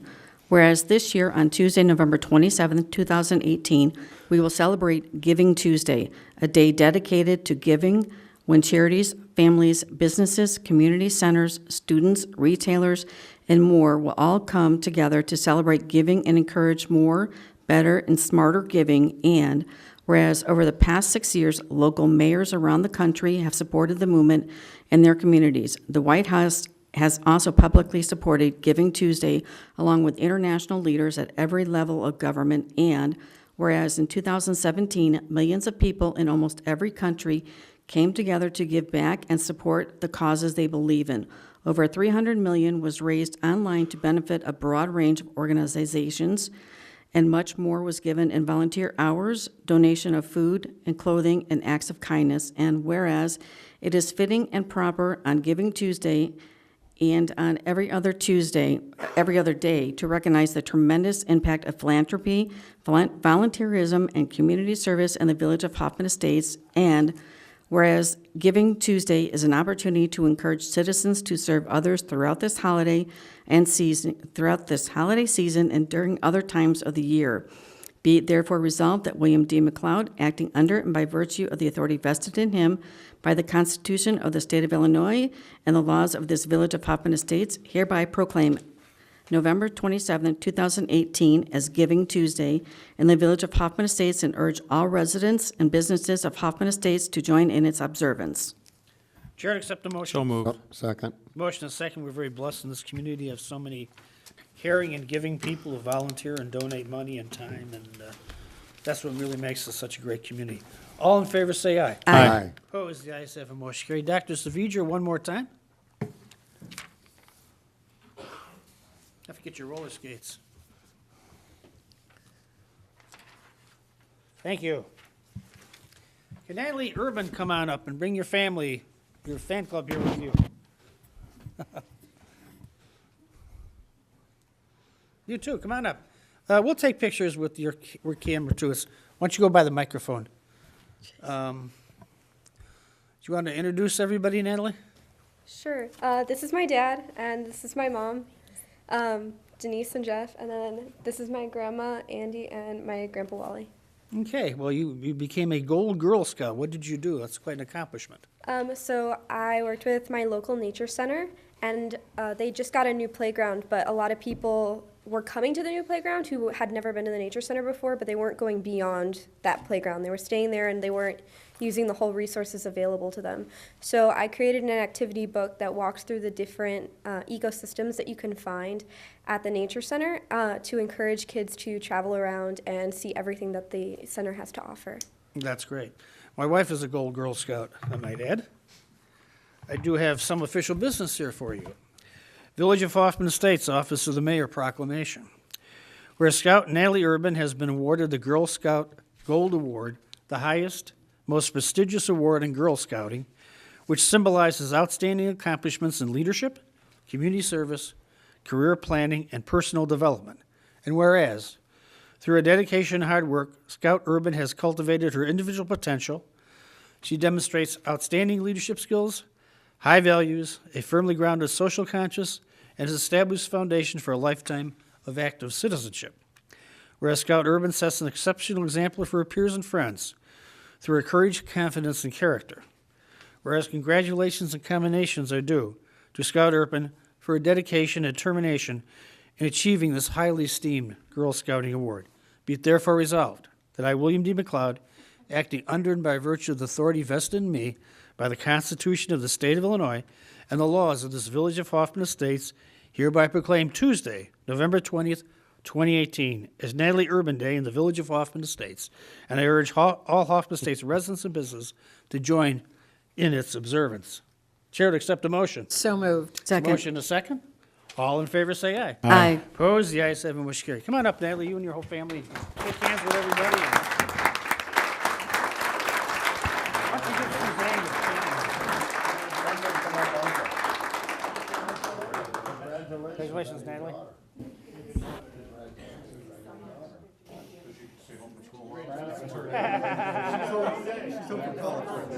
N: Whereas this year, on Tuesday, November 27, 2018, we will celebrate Giving Tuesday, a day dedicated to giving when charities, families, businesses, community centers, students, retailers, and more will all come together to celebrate giving and encourage more, better, and smarter giving. And whereas over the past 6 years, local mayors around the country have supported the movement in their communities, the White House has also publicly supported Giving Tuesday along with international leaders at every level of government. And whereas in 2017, millions of people in almost every country came together to give back and support the causes they believe in. Over $300 million was raised online to benefit a broad range of organizations, and much more was given in volunteer hours, donation of food and clothing, and acts of kindness. And whereas it is fitting and proper on Giving Tuesday and on every other day, to recognize the tremendous impact of philanthropy, volunteerism, and community service in the Village of Hoffman Estates. And whereas Giving Tuesday is an opportunity to encourage citizens to serve others throughout this holiday season and during other times of the year. Be it therefore resolved that William D. McLeod, acting under and by virtue of the authority vested in him by the Constitution of the State of Illinois and the laws of this Village of Hoffman Estates, hereby proclaim November 27, 2018 as Giving Tuesday in the Village of Hoffman Estates, and urge all residents and businesses of Hoffman Estates to join in its observance.
A: Chair to accept the motion.
C: So moved.
E: Second.
A: Motion is second. We're very blessed in this community to have so many caring and giving people who volunteer and donate money and time, and that's what really makes us such a great community. All in favor, say aye.
E: Aye.
A: Opposed? The ayes have a motion carried. Dr. Savidra, one more time. Have to get your roller skates. Thank you. Can Natalie Urban come on up and bring your family, your fan club here with you? You too, come on up. We'll take pictures with your camera too. Why don't you go by the microphone? Do you want to introduce everybody, Natalie?
O: Sure. This is my dad, and this is my mom, Denise and Jeff, and then this is my grandma, Andy, and my grandpa, Wally.
A: Okay, well, you became a Gold Girl Scout. What did you do? That's quite an accomplishment.
O: So I worked with my local nature center, and they just got a new playground, but a lot of people were coming to the new playground who had never been to the nature center before, but they weren't going beyond that playground. They were staying there, and they weren't using the whole resources available to them. So I created an activity book that walks through the different ecosystems that you can find at the nature center to encourage kids to travel around and see everything that the center has to offer.
A: That's great. My wife is a Gold Girl Scout, I might add. I do have some official business here for you. Village of Hoffman Estates, Office of the Mayor proclamation. Where Scout Natalie Urban has been awarded the Girl Scout Gold Award, the highest, most prestigious award in Girl Scouting, which symbolizes outstanding accomplishments in leadership, community service, career planning, and personal development. And whereas, through her dedication and hard work, Scout Urban has cultivated her individual potential. She demonstrates outstanding leadership skills, high values, a firmly grounded social conscience, and has established a foundation for a lifetime of active citizenship. Whereas Scout Urban sets an exceptional example for her peers and friends through her courage, confidence, and character. Whereas congratulations and commendations are due to Scout Urban for her dedication and determination in achieving this highly esteemed Girl Scouting Award. Be it therefore resolved that I, William D. McLeod, acting under and by virtue of the authority vested in me by the Constitution of the State of Illinois and the laws of this Village of Hoffman Estates, hereby proclaim Tuesday, November 20th, 2018, as Natalie Urban Day in the Village of Hoffman Estates, and I urge all Hoffman Estates residents and businesses to join in its observance. Chair to accept a motion.
I: So moved.
N: Second.
A: Motion a second. All in favor, say aye.
N: Aye.
A: Opposed? The ayes have it, motion carried. Come on up, Natalie, you and your whole family. Shake hands with everybody. Why don't you give Suzanne your congratulations, Natalie.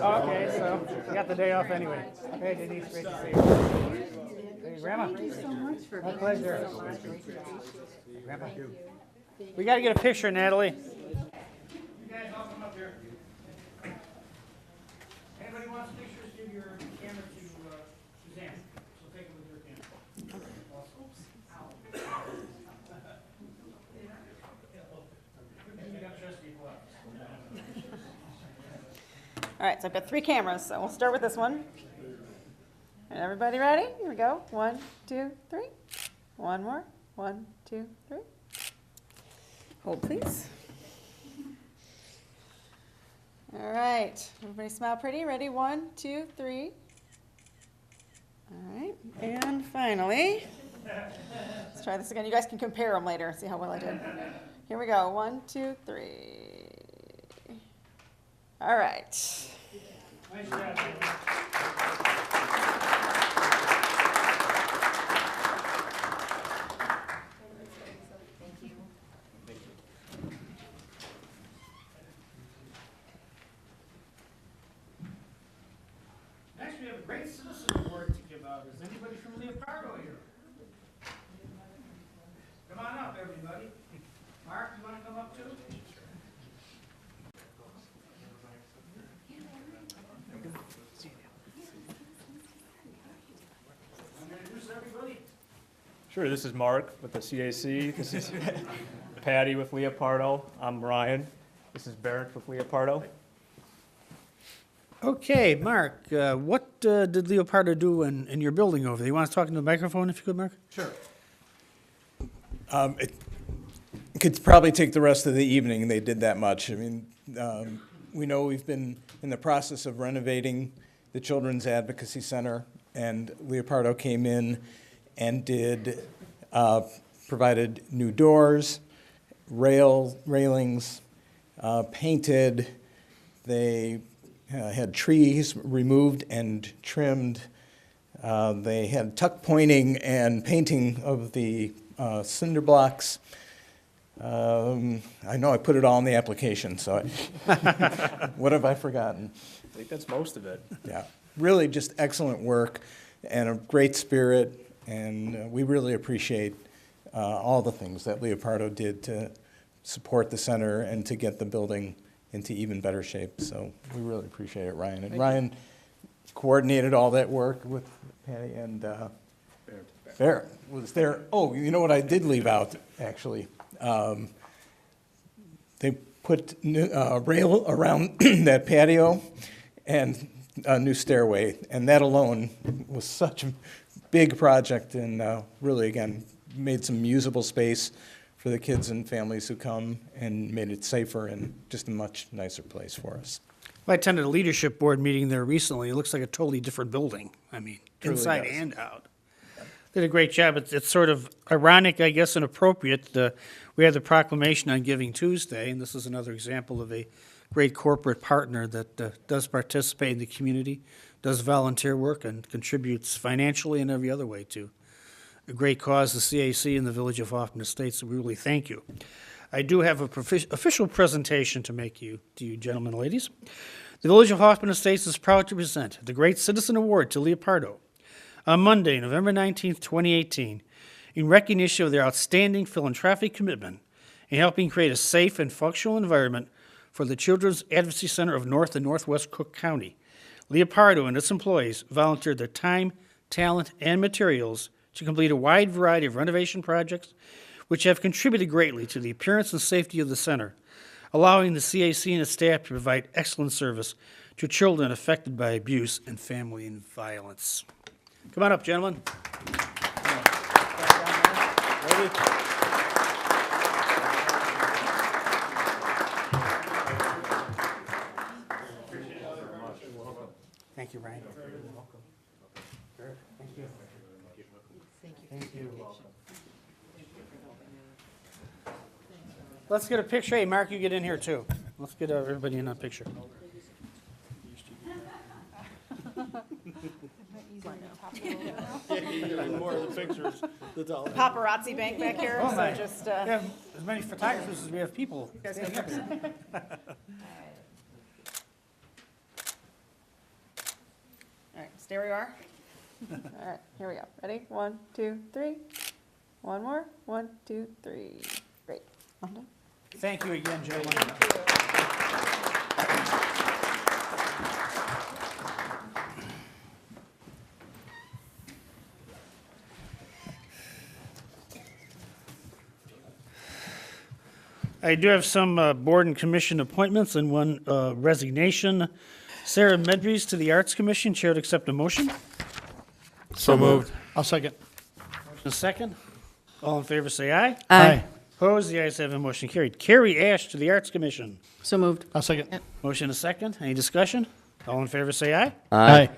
A: Okay, so you got the day off anyway. Hey, Denise, great to see you. Hey, Grandma. Thank you so much for being here. My pleasure. Grandma. We got to get a picture, Natalie. You guys all come up here. Anybody wants pictures, give your camera to Suzanne. She'll take them with your camera.
P: All right, so I've got 3 cameras, so we'll start with this one. Everybody ready? Here we go. 1, 2, 3. One more. 1, 2, 3. Hold, please. All right, everybody smile pretty. Ready? 1, 2, 3. All right, and finally, let's try this again. You guys can compare them later, see how well I did. Here we go. 1, 2, 3. All right.
A: Nice job. Next, we have a great citizen award to give out. Is anybody from Leopardo here? Come on up, everybody. Mark, you want to come up too? Introduce everybody.
Q: Sure, this is Mark with the CAC. This is Patty with Leopardo. I'm Ryan. This is Barrett with Leopardo.
A: Okay, Mark, what did Leopardo do in your building over there? You want to talk into the microphone if you could, Mark?
R: Sure. It could probably take the rest of the evening, they did that much. I mean, we know we've been in the process of renovating the Children's Advocacy Center, and Leopardo came in and provided new doors, railings, painted. They had trees removed and trimmed. They had tuck pointing and painting of the cinder blocks. I know I put it all in the application, so what have I forgotten?
Q: I think that's most of it.
R: Yeah, really just excellent work and a great spirit, and we really appreciate all the things that Leopardo did to support the center and to get the building into even better shape. So we really appreciate it, Ryan. And Ryan coordinated all that work with Patty and Barrett was there. Oh, you know what I did leave out, actually? They put rail around that patio and a new stairway, and that alone was such a big project, and really, again, made some usable space for the kids and families who come, and made it safer and just a much nicer place for us.
A: I attended a leadership board meeting there recently. It looks like a totally different building. I mean,
R: Truly
A: inside
R: does.
A: and out. Did a great job. It's sort of ironic, I guess, and appropriate. We had the proclamation on Giving Tuesday, and this is another example of a great corporate partner that does participate in the community, does volunteer work, and contributes financially and every other way to a great cause, the CAC in the village of Hoffman Estates. So we really thank you. I do have an official presentation to make to you gentlemen and ladies. The village of Hoffman Estates is proud to present the Great Citizen Award to Leopardo on Monday, November 19th, 2018, in recognition of their outstanding philanthropic commitment in helping create a safe and functional environment for the Children's Advocacy Center of North and Northwest Cook County. Leopardo and its employees volunteered their time, talent, and materials to complete a wide variety of renovation projects, which have contributed greatly to the appearance and safety of the center, allowing the CAC and its staff to provide excellent service to children affected by abuse and family violence. Come on up, gentlemen. Thank you, Ryan. You're welcome. Thank you. Thank you. Let's get a picture. Hey, Mark, you get in here too. Let's get everybody in a picture.
H: More of the pictures.
P: Paparazzi bank back here,
A: Oh,
P: so
A: my.
P: just,
A: We have as many photographers as we have people.
P: You guys get a picture. All right, stay where you are. All right, here we go. Ready? 1, 2, 3. One more. 1, 2, 3. Great. Well done.
A: Thank you again, gentlemen. I do have some board and commission appointments and one resignation. Sarah Medries to the Arts Commission. Chair to accept a motion.
C: So moved.
H: I'll second.
A: A second. All in favor, say aye.
N: Aye.
A: Opposed? The ayes have a motion carried. Carrie Ash to the Arts Commission.
N: So moved.
H: I'll second.
A: Motion a second. Any discussion? All in favor, say aye.
H: Aye.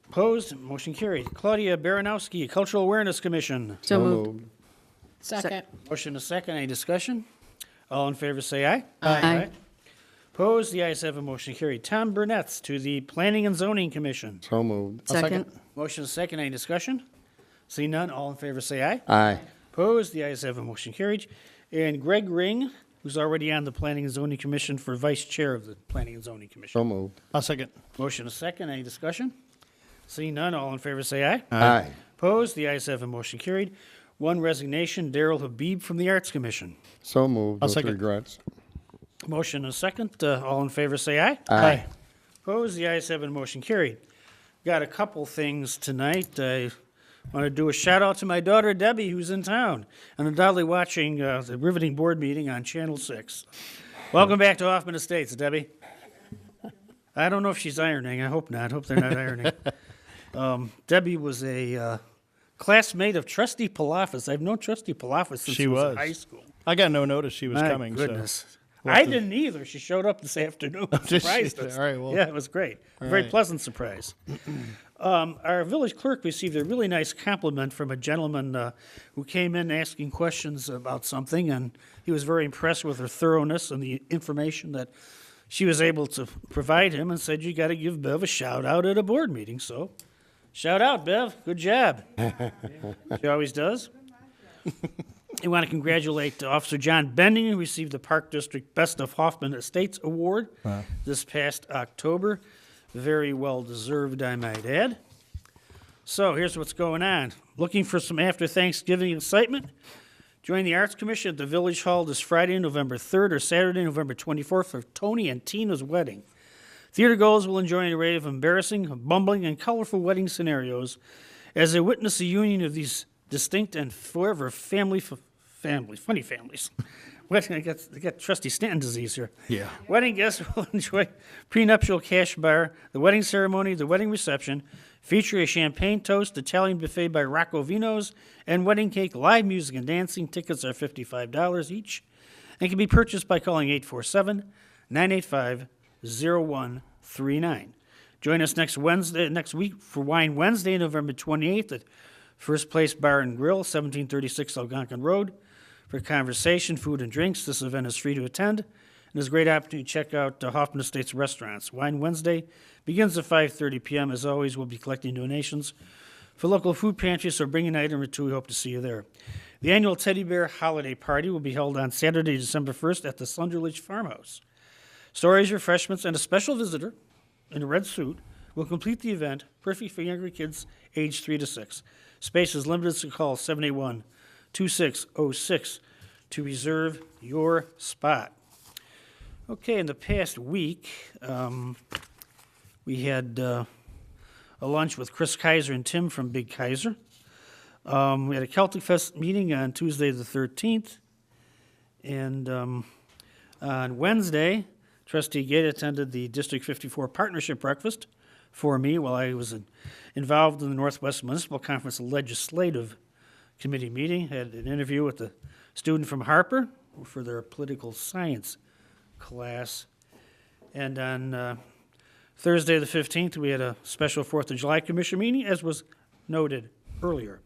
A: Opposed? Motion carried. Claudia Baranowski, Cultural Awareness Commission.
N: So moved.
I: Second.
A: Motion a second. Any discussion? All in favor, say aye.
N: Aye.
A: Opposed? The ayes have a motion carried. Tom Burnett's to the Planning and Zoning Commission.
E: So moved.
N: Second.
A: Motion a second. Any discussion? See none. All in favor, say aye.
E: Aye.
A: Opposed? The ayes have a motion carried. And Greg Ring, who's already on the Planning and Zoning Commission for Vice Chair of the Planning and Zoning Commission.
E: So moved.
H: I'll second.
A: Motion a second. Any discussion? See none. All in favor, say aye.
E: Aye.
A: Opposed? The ayes have a motion carried. One resignation, Daryl Habib from the Arts Commission.
E: So moved
H: I'll
E: with
H: second.
E: regrets.
A: Motion and a second. All in favor, say aye.
E: Aye.
A: Opposed? The ayes have a motion carried. Got a couple things tonight. I want to do a shout out to my daughter Debbie, who's in town and undoubtedly watching the riveting board meeting on Channel 6. Welcome back to Hoffman Estates, Debbie. I don't know if she's ironing. I hope not. I hope they're not ironing. Debbie was a classmate of Trustee Palafis. I've known Trustee Palafis since
H: She
A: he was
H: was.
A: in high school.
H: I got no notice she was
A: My
H: coming.
A: goodness.
H: So.
A: I didn't either. She showed up this afternoon.
H: Did she?
A: Surprised us.
H: All right, well.
A: Yeah, it was great. A
H: All
A: very
H: right.
A: pleasant surprise. Our village clerk received a really nice compliment from a gentleman who came in asking questions about something, and he was very impressed with her thoroughness and the information that she was able to provide him and said, you got to give Bev a shout out at a board meeting. So, shout out, Bev. Good job. She always does. I want to congratulate Officer John Bending, who received the Park District Best of Hoffman Estates Award this past October. Very well deserved, I might add. So here's what's going on. Looking for some after Thanksgiving excitement? Join the Arts Commission at the Village Hall this Friday, November 3rd, or Saturday, November 24th for Tony and Tina's wedding. Theater goers will enjoy an array of embarrassing, bumbling, and colorful wedding scenarios as they witness the union of these distinct and forever funny families. Wedding, I got Trustee Stanton disease here.
C: Yeah.
A: Wedding guests will enjoy prenuptial cash bar, the wedding ceremony, the wedding reception, feature a champagne toast, Italian buffet by Rocco Vinos, and wedding cake, live music and dancing. Tickets are $55 each and can be purchased by calling 847-985-0139. Join us next week for Wine Wednesday, November 28th at First Place Bar and Grill, 1736 Algonquin Road. For conversation, food, and drinks, this event is free to attend, and there's a great opportunity to check out Hoffman Estates restaurants. Wine Wednesday begins at 5:30 p.m. As always, we'll be collecting donations for local food pantries, so bring an item or two. We hope to see you there. The annual Teddy Bear Holiday Party will be held on Saturday, December 1st at the Sunderledge Farmhouse. Stories, refreshments, and a special visitor in a red suit will complete the event, perfect for younger kids aged 3 to 6. Space is limited, so call 781-2606 to reserve your spot. Okay, in the past week, we had a lunch with Chris Kaiser and Tim from Big Kaiser. We had a Celtic Fest meeting on Tuesday the 13th. And on Wednesday, Trustee Gate attended the District 54 Partnership Breakfast for me while I was involved in the Northwest Municipal Conference Legislative Committee meeting. Had an interview with a student from Harper for their political science class. And on Thursday the 15th, we had a special 4th of July Commission meeting, as was noted earlier.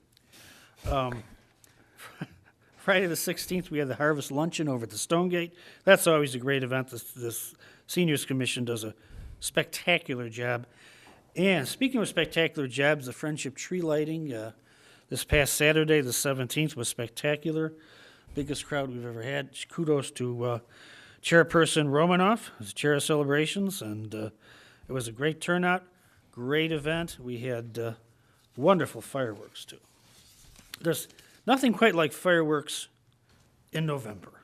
A: Friday the 16th, we had the Harvest Luncheon over at the Stonegate. That's always a great event. This Seniors Commission does a spectacular job. And speaking of spectacular jobs, the Friendship Tree Lighting this past Saturday, the 17th, was spectacular. Biggest crowd we've ever had. Kudos to Chairperson Romanoff, as chair of celebrations, and it was a great turnout, great event. We had wonderful fireworks, too. There's nothing quite like fireworks in November,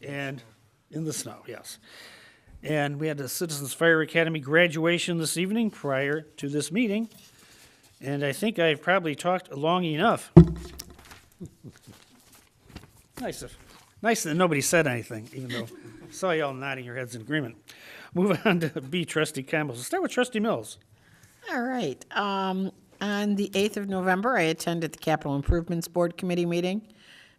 A: and in the snow, yes. And we had the Citizens Fire Academy graduation this evening prior to this meeting, and I think I've probably talked long enough. Nice that nobody said anything, even though I saw you all nodding your heads in agreement. Move on to B, Trustee Campbell. Let's start with Trustee Mills.
I: All right. On the 8th of November, I attended the Capital Improvements Board Committee meeting.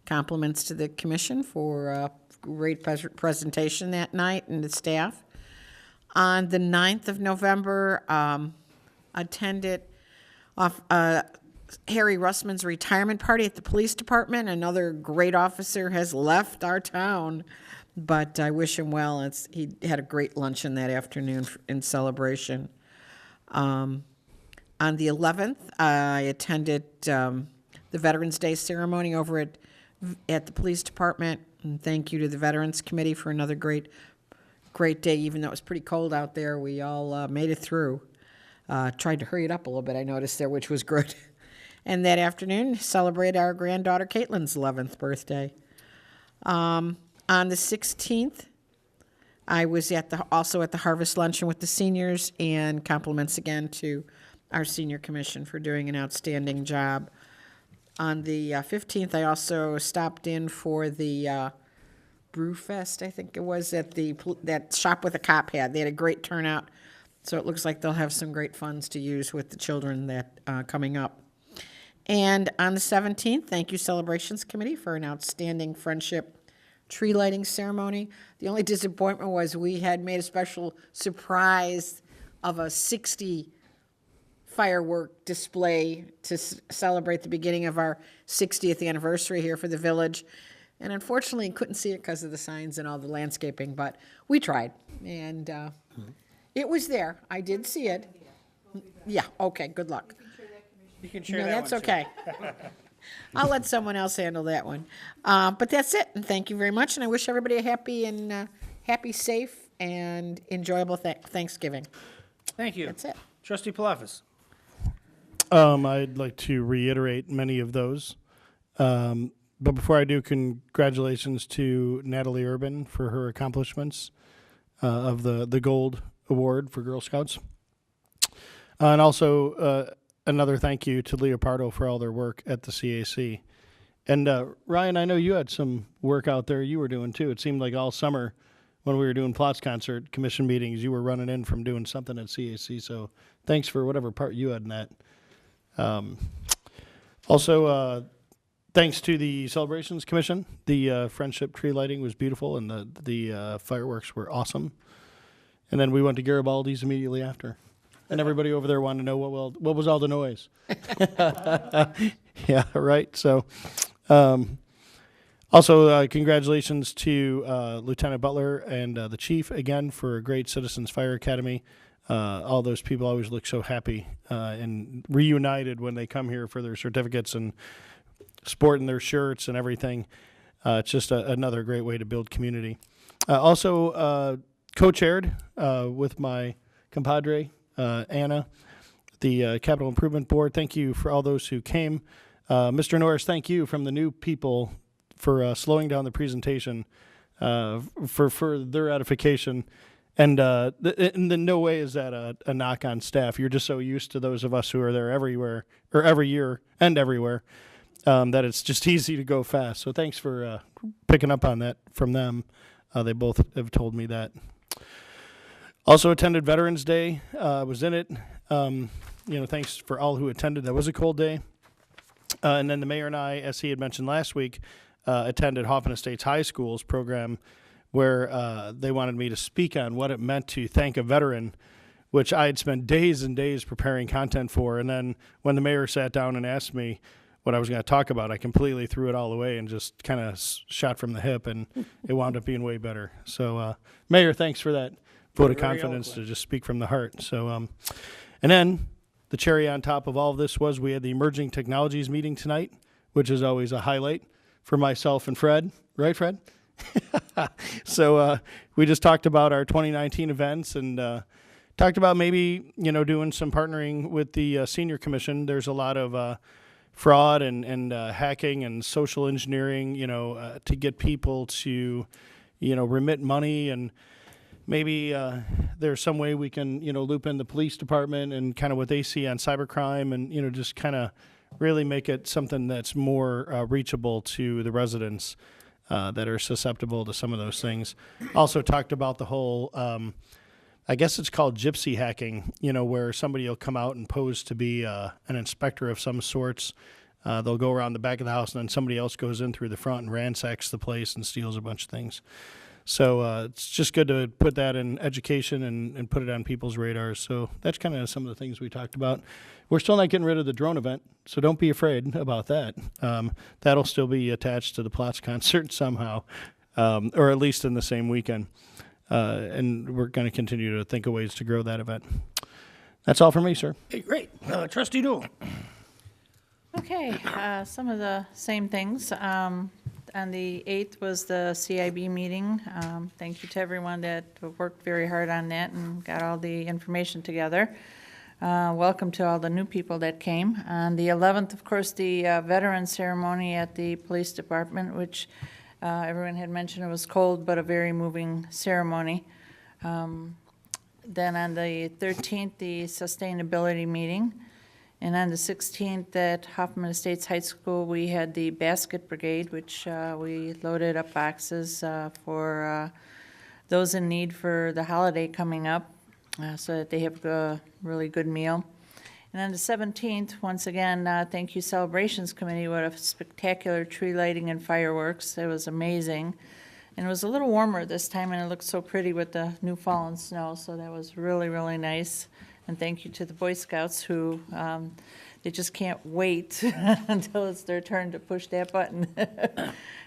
I: Compliments to the commission for a great presentation that night and the staff. On the 9th of November, attended Harry Russman's retirement party at the police department. Another great officer has left our town, but I wish him well. He had a great luncheon that afternoon in celebration. On the 11th, I attended the Veterans Day ceremony over at the police department. And thank you to the Veterans Committee for another great day, even though it was pretty cold out there. We all made it through. Tried to hurry it up a little bit, I noticed there, which was good. And that afternoon, celebrated our granddaughter Caitlin's 11th birthday. On the 16th, I was also at the Harvest Luncheon with the seniors, and compliments again to our senior commission for doing an outstanding job. On the 15th, I also stopped in for the Brewfest, I think it was, at that Shop with a Cop had. They had a great turnout, so it looks like they'll have some great funds to use with the children that coming up. And on the 17th, thank you Celebrations Committee for an outstanding friendship tree lighting ceremony. The only disappointment was we had made a special surprise of a 60 firework display to celebrate the beginning of our 60th anniversary here for the village. And unfortunately, couldn't see it because of the signs and all the landscaping, but we tried. And it was there. I did see it. Yeah, okay, good luck.
A: You can share
I: No,
A: that
I: that's
A: one, too.
I: okay. I'll let someone else handle that one. But that's it, and thank you very much, and I wish everybody a happy, safe, and enjoyable Thanksgiving.
A: Thank you.
I: That's it.
A: Trustee Palafis.
H: I'd like to reiterate many of those. But before I do, congratulations to Natalie Urban for her accomplishments of the Gold Award for Girl Scouts. And also another thank you to Leopardo for all their work at the CAC. And Ryan, I know you had some work out there you were doing too. It seemed like all summer when we were doing Plots Concert commission meetings, you were running in from doing something at CAC. So thanks for whatever part you had in that. Also, thanks to the Celebrations Commission. The Friendship tree lighting was beautiful, and the fireworks were awesome. And then we went to Garibaldi's immediately after. And everybody over there wanted to know what was all the noise. Yeah, right. So, also, congratulations to Lieutenant Butler and the chief again for a great Citizens Fire Academy. All those people always look so happy and reunited when they come here for their certificates and sporting their shirts and everything. It's just another great way to build community. Also, co-chaired with my compadre, Anna, the Capital Improvement Board. Thank you for all those who came. Mr. Norris, thank you from the new people for slowing down the presentation for their edification. And in no way is that a knock on staff. You're just so used to those of us who are there everywhere or every year and everywhere that it's just easy to go fast. So thanks for picking up on that from them. They both have told me that. Also attended Veterans Day, was in it. Thanks for all who attended. That was a cold day. And then the mayor and I, as he had mentioned last week, attended Hoffman Estates High School's program where they wanted me to speak on what it meant to thank a veteran, which I had spent days and days preparing content for. And then when the mayor sat down and asked me what I was going to talk about, I completely threw it all away and just kind of shot from the hip, and it wound up being way better. So, Mayor, thanks for that vote of confidence to just speak from the heart. So, and then the cherry on top of all of this was we had the Emerging Technologies meeting tonight, which is always a highlight for myself and Fred. Right, Fred? So we just talked about our 2019 events and talked about maybe, doing some partnering with the Senior Commission. There's a lot of fraud and hacking and social engineering, to get people to, remit money, and maybe there's some way we can, loop in the police department and kind of what they see on cybercrime and, just kind of really make it something that's more reachable to the residents that are susceptible to some of those things. Also talked about the whole, I guess it's called gypsy hacking, where somebody will come out and pose to be an inspector of some sorts. They'll go around the back of the house, and then somebody else goes in through the front and ransacks the place and steals a bunch of things. So it's just good to put that in education and put it on people's radars. So that's kind of some of the things we talked about. We're still not getting rid of the drone event, so don't be afraid about that. That'll still be attached to the Plots concert somehow, or at least in the same weekend. And we're going to continue to think of ways to grow that event. That's all for me, sir.
A: Hey, great. Trustee Newell.
S: Okay, some of the same things. On the 8th was the CIB meeting. Thank you to everyone that worked very hard on that and got all the information together. Welcome to all the new people that came. On the 11th, of course, the veteran ceremony at the police department, which everyone had mentioned it was cold, but a very moving ceremony. Then on the 13th, the sustainability meeting. And on the 16th at Hoffman Estates High School, we had the basket brigade, which we loaded up boxes for those in need for the holiday coming up so that they have a really good meal. And on the 17th, once again, thank you Celebrations Committee. What a spectacular tree lighting and fireworks. It was amazing. And it was a little warmer this time, and it looked so pretty with the new fallen snow, so that was really, really nice. And thank you to the Boy Scouts who they just can't wait until it's their turn to push that button.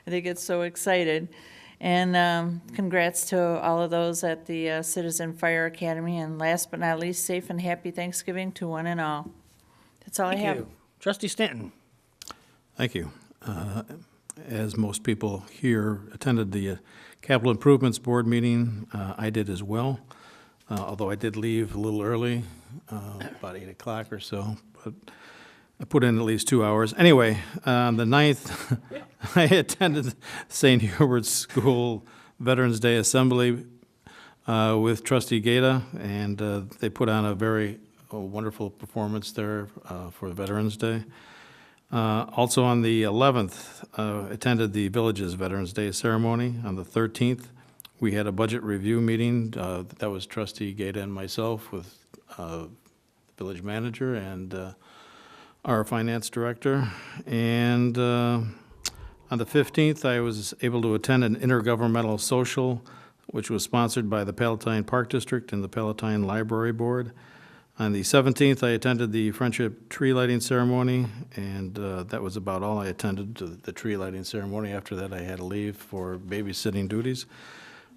S: They get so excited. And congrats to all of those at the Citizen Fire Academy. And last but not least, safe and happy Thanksgiving to one and all. That's all I have.
A: Thank you. Trustee Stanton.
C: Thank you. As most people here attended the Capital Improvements Board meeting, I did as well, although I did leave a little early, about 8 o'clock or so, but I put in at least 2 hours. Anyway, on the 9th, I attended St. Hubert's School Veterans Day Assembly with Trustee Gata, and they put on a very wonderful performance there for Veterans Day. Also on the 11th, attended the Village's Veterans Day ceremony. On the 13th, we had a budget review meeting. That was Trustee Gata and myself with the village manager and our finance director. And on the 15th, I was able to attend an intergovernmental social, which was sponsored by the Palatine Park District and the Palatine Library Board. On the 17th, I attended the Friendship Tree Lighting Ceremony, and that was about all I attended to the tree lighting ceremony. After that, I had to leave for babysitting duties.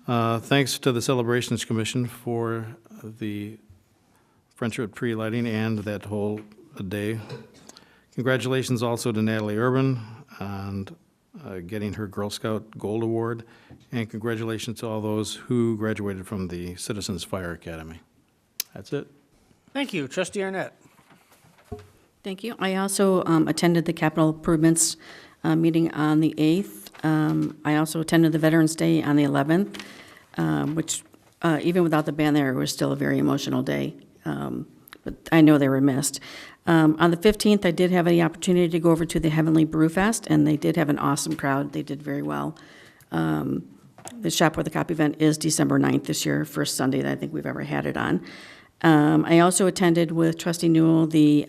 C: Thanks to the Celebrations Commission for the Friendship Tree Lighting and that whole day. Congratulations also to Natalie Urban on getting her Girl Scout Gold Award, and congratulations to all those who graduated from the Citizens Fire Academy. That's it.
A: Thank you. Trustee Arnett.
N: Thank you. I also attended the capital improvements meeting on the 8th. I also attended the Veterans Day on the 11th, which even without the band there, it was still a very emotional day. But I know they were missed. On the 15th, I did have the opportunity to go over to the Heavenly Brew Fest, and they did have an awesome crowd. They did very well. The Shop with a Copy event is December 9th this year, first Sunday that I think we've ever had it on. I also attended with Trustee Newell the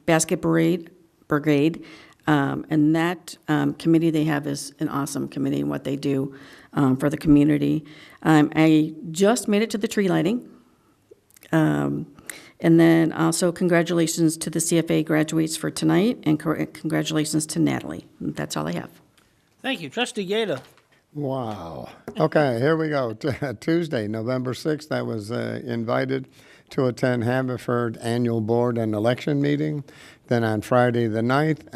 N: Basket Brigade, and that committee they have is an awesome committee and what they do for the community. I just made it to the tree lighting. And then also congratulations to the CFA graduates for tonight, and congratulations to Natalie. That's all I have.
A: Thank you. Trustee Gata.
E: Wow. Okay, here we go. Tuesday, November 6th, I was invited to attend Haverford Annual Board and Election Meeting. Then on Friday the 9th,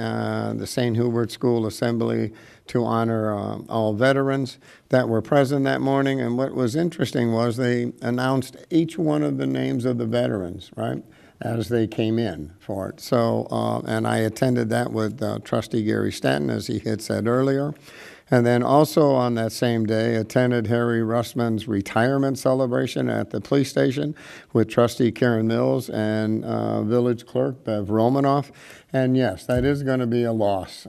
E: the St. Hubert School Assembly to honor all veterans that were present that morning. And what was interesting was they announced each one of the names of the veterans, right, as they came in for it. So, and I attended that with Trustee Gary Stanton, as he had said earlier. And then also on that same day, attended Harry Russman's retirement celebration at the police station with Trustee Karen Mills and Village Clerk Bev Romanoff. And yes, that is going to be a loss.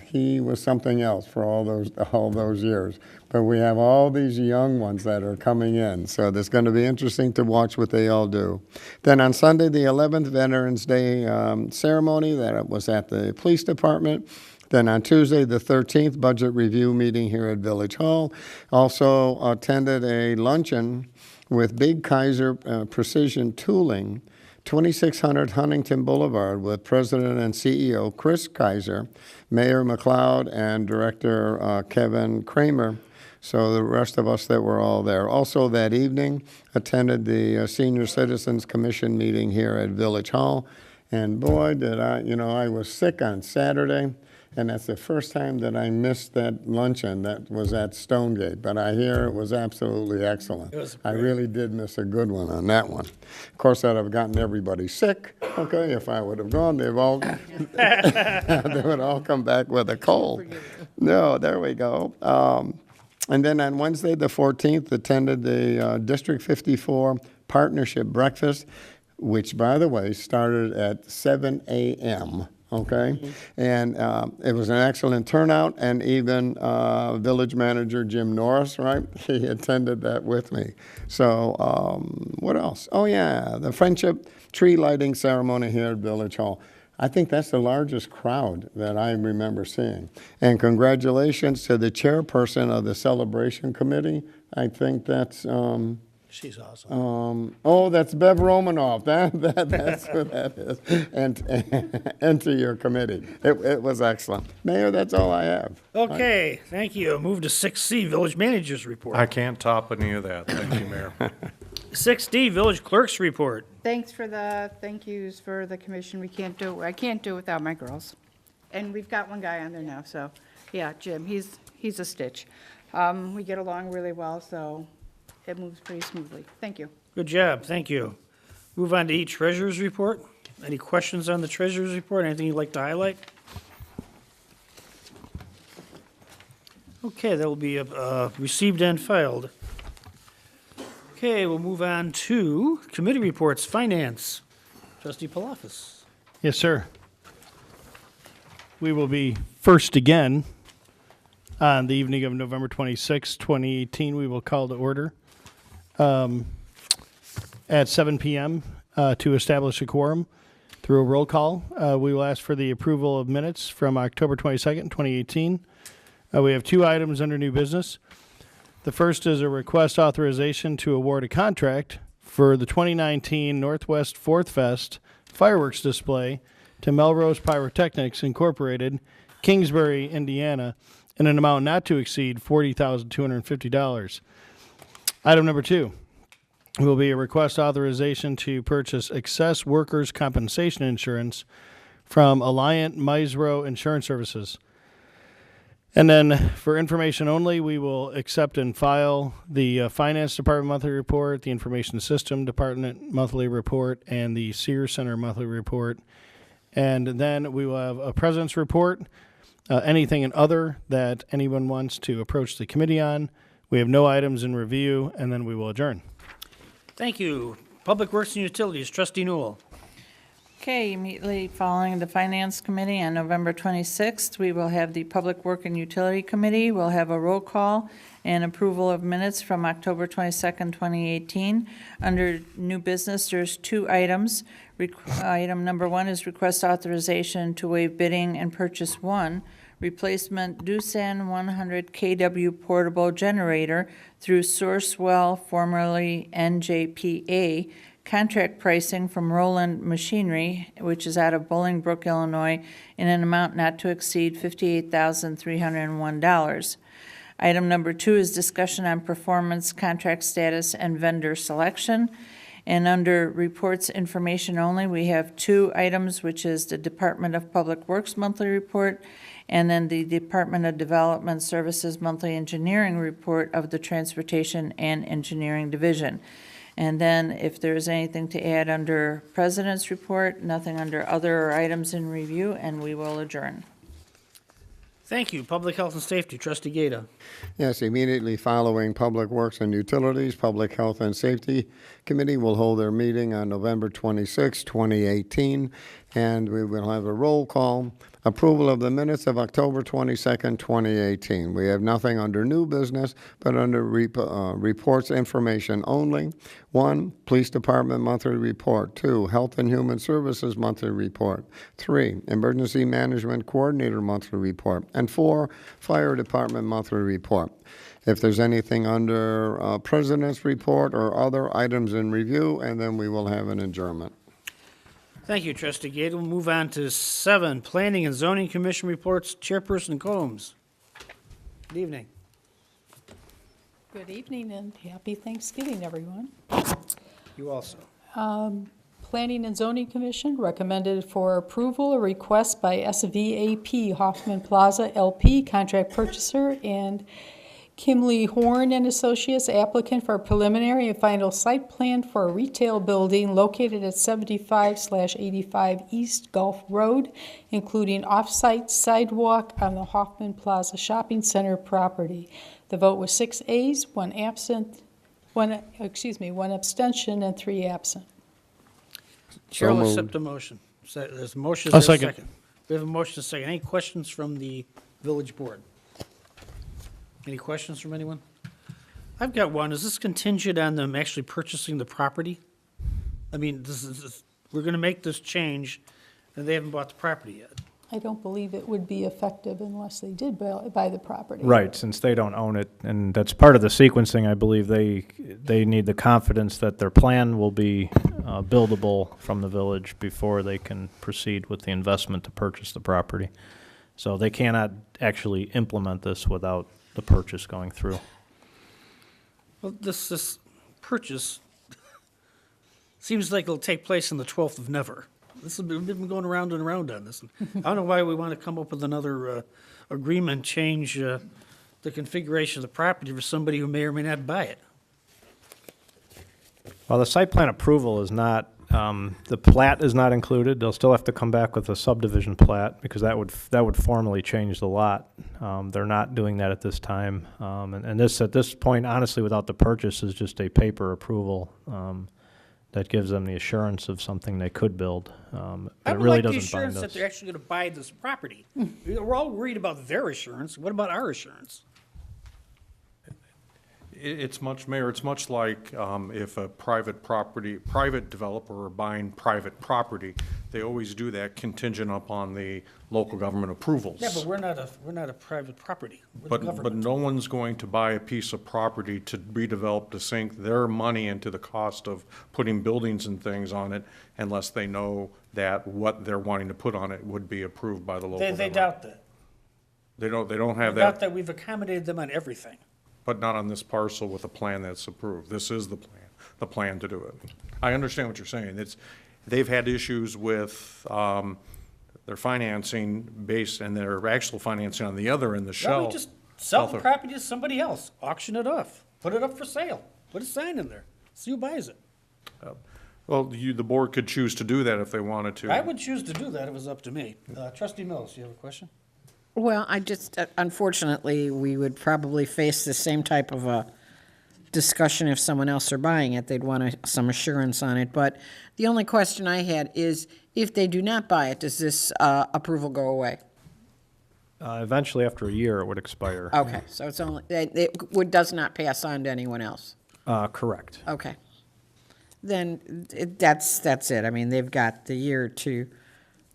E: He was something else for all those years. But we have all these young ones that are coming in, so it's going to be interesting to watch what they all do. Then on Sunday, the 11th, Veterans Day ceremony that was at the police department. Then on Tuesday, the 13th, budget review meeting here at Village Hall. Also attended a luncheon with Big Kaiser Precision Tooling, 2600 Huntington Boulevard, with President and CEO Chris Kaiser, Mayor McLeod, and Director Kevin Kramer. So the rest of us that were all there. Also that evening, attended the Senior Citizens Commission meeting here at Village Hall. And boy, did I was sick on Saturday. And that's the first time that I missed that luncheon that was at Stonegate. But I hear it was absolutely excellent. I really did miss a good one on that one. Of course, I'd have gotten everybody sick, okay, if I would have gone. They would all come back with a cold. No, there we go. And then on Wednesday, the 14th, attended the District 54 Partnership Breakfast, which, by the way, started at 7 a.m., okay? And it was an excellent turnout, and even village manager Jim Norris, right? He attended that with me. So what else? Oh, yeah, the Friendship Tree Lighting Ceremony here at Village Hall. I think that's the largest crowd that I remember seeing. And congratulations to the chairperson of the Celebration Committee. I think that's
A: She's awesome.
E: That's Bev Romanoff. That's who that is. And to your committee. It was excellent. Mayor, that's all I have.
A: Okay, thank you. Move to 6C, Village Managers Report.
M: I can't top any of that. Thank you, Mayor.
A: 6D, Village Clerk's Report.
B: Thanks for the thank yous for the commission. I can't do it without my girls. And we've got one guy on there now, so, yeah, Jim, he's a stitch. We get along really well, so it moves pretty smoothly. Thank you.
A: Good job, thank you. Move on to E, Treasurer's Report. Any questions on the Treasurer's Report? Anything you'd like to highlight? Okay, that will be received and filed. Okay, we'll move on to Committee Reports, Finance. Trustee Palafis.
H: Yes, sir. We will be first again on the evening of November 26, 2018. We will call to order at 7 p.m. To establish a quorum through a roll call. We will ask for the approval of minutes from October 22nd, 2018. We have two items under new business. The first is a request authorization to award a contract for the 2019 Northwest Fourth Fest fireworks display to Melrose Pyrotechnics Incorporated, Kingsbury, Indiana, in an amount not to exceed $40,250. Item number two will be a request authorization to purchase excess workers' compensation insurance from Alliant Misro Insurance Services. And then, for information only, we will accept and file the Finance Department monthly report, the Information System Department monthly report, and the Sears Center monthly report. And then we will have a President's report, anything and other that anyone wants to approach the committee on. We have no items in review, and then we will adjourn.
A: Thank you. Public Works and Utilities, Trustee Newell.
S: Okay, immediately following the Finance Committee on November 26th, we will have the Public Work and Utility Committee. We'll have a roll call and approval of minutes from October 22nd, 2018. Under new business, there's two items. Item number one is request authorization to waive bidding and purchase one replacement Doosan 100 kW portable generator through Sourcewell, formerly NJPA, contract pricing from Roland Machinery, which is out of Bolingbrook, Illinois, in an amount not to exceed $58,301. Item number two is discussion on performance, contract status, and vendor selection. And under reports information only, we have two items, which is the Department of Public Works monthly report and then the Department of Development Services monthly engineering report of the Transportation and Engineering Division. And then if there's anything to add under President's report, nothing under other items in review, and we will adjourn.
A: Thank you. Public Health and Safety, Trustee Gata.
E: Yes, immediately following Public Works and Utilities, Public Health and Safety Committee will hold their meeting on November 26, 2018, and we will have a roll call. Approval of the minutes of October 22nd, 2018. We have nothing under new business, but under reports information only. 1, Police Department monthly report. 2, Health and Human Services monthly report. 3, Emergency Management Coordinator monthly report. And 4, Fire Department monthly report. If there's anything under President's report or other items in review, and then we will have an adjournment.
A: Thank you, Trustee Gata. We'll move on to 7, Planning and Zoning Commission reports. Chairperson Combs. Good evening.
T: Good evening and happy Thanksgiving, everyone.
A: You also.
T: Planning and Zoning Commission recommended for approval a request by SVAP Hoffman Plaza LP, contract purchaser, and Kimley Horn and Associates, applicant for a preliminary and final site plan for a retail building located at 75/85 East Gulf Road, including off-site sidewalk on the Hoffman Plaza Shopping Center property. The vote was 6 ayes, 1 abstention, and 3 absent.
A: Chair will accept a motion. There's a motion.
H: I'll
A: Is there a
H: second.
A: We have a motion and a second. Any questions from the village board? Any questions from anyone? I've got one. Is this contingent on them actually purchasing the property? I mean, we're going to make this change, and they haven't bought the property yet.
T: I don't believe it would be effective unless they did buy the property.
K: Right, since they don't own it, and that's part of the sequencing, I believe they need the confidence that their plan will be buildable from the village before they can proceed with the investment to purchase the property. So they cannot actually implement this without the purchase going through.
A: Well, this purchase seems like it'll take place on the 12th of never. We've been going around and around on this. I don't know why we want to come up with another agreement, change the configuration of the property for somebody who may or may not buy it.
K: Well, the site plan approval is not, the plat is not included. They'll still have to come back with a subdivision plat because that would formally change the lot. They're not doing that at this time. And this, at this point, honestly, without the purchase, is just a paper approval that gives them the assurance of something they could build. But
A: I
K: it
A: would
K: really
A: like the
K: doesn't bind
A: assurance that
K: us.
A: they're actually going to buy this property. We're all worried about their assurance. What about our assurance?
M: It's much, Mayor, it's much like if a private developer are buying private property, they always do that contingent upon the local government approvals.
A: Yeah, but we're not a private property. We're the
M: But
A: government.
M: no one's going to buy a piece of property to redevelop, to sink their money into the cost of putting buildings and things on it unless they know that what they're wanting to put on it would be approved by the local
A: They
M: government.
A: doubt that.
M: They don't have
A: They doubt
M: that,
A: that we've accommodated them on everything.
M: but not on this parcel with a plan that's approved. This is the plan to do it. I understand what you're saying. They've had issues with their financing based, and their actual financing on the other end, the
A: Why
M: shell.
A: don't we just sell the
M: South-
A: property to somebody else, auction it off, put it up for sale, put a sign in there, see who buys it.
M: Well, the board could choose to do that if they wanted to.
A: I would choose to do that if it was up to me. Trustee Mills, you have a question?
I: Well, I just, unfortunately, we would probably face the same type of a discussion if someone else are buying it. They'd want some assurance on it. But the only question I had is, if they do not buy it, does this approval go away?
K: Eventually, after a year, it would expire.
I: Okay, so it's only, does not pass on to anyone else?
K: Correct.
I: Okay. Then that's it. I mean, they've got the year to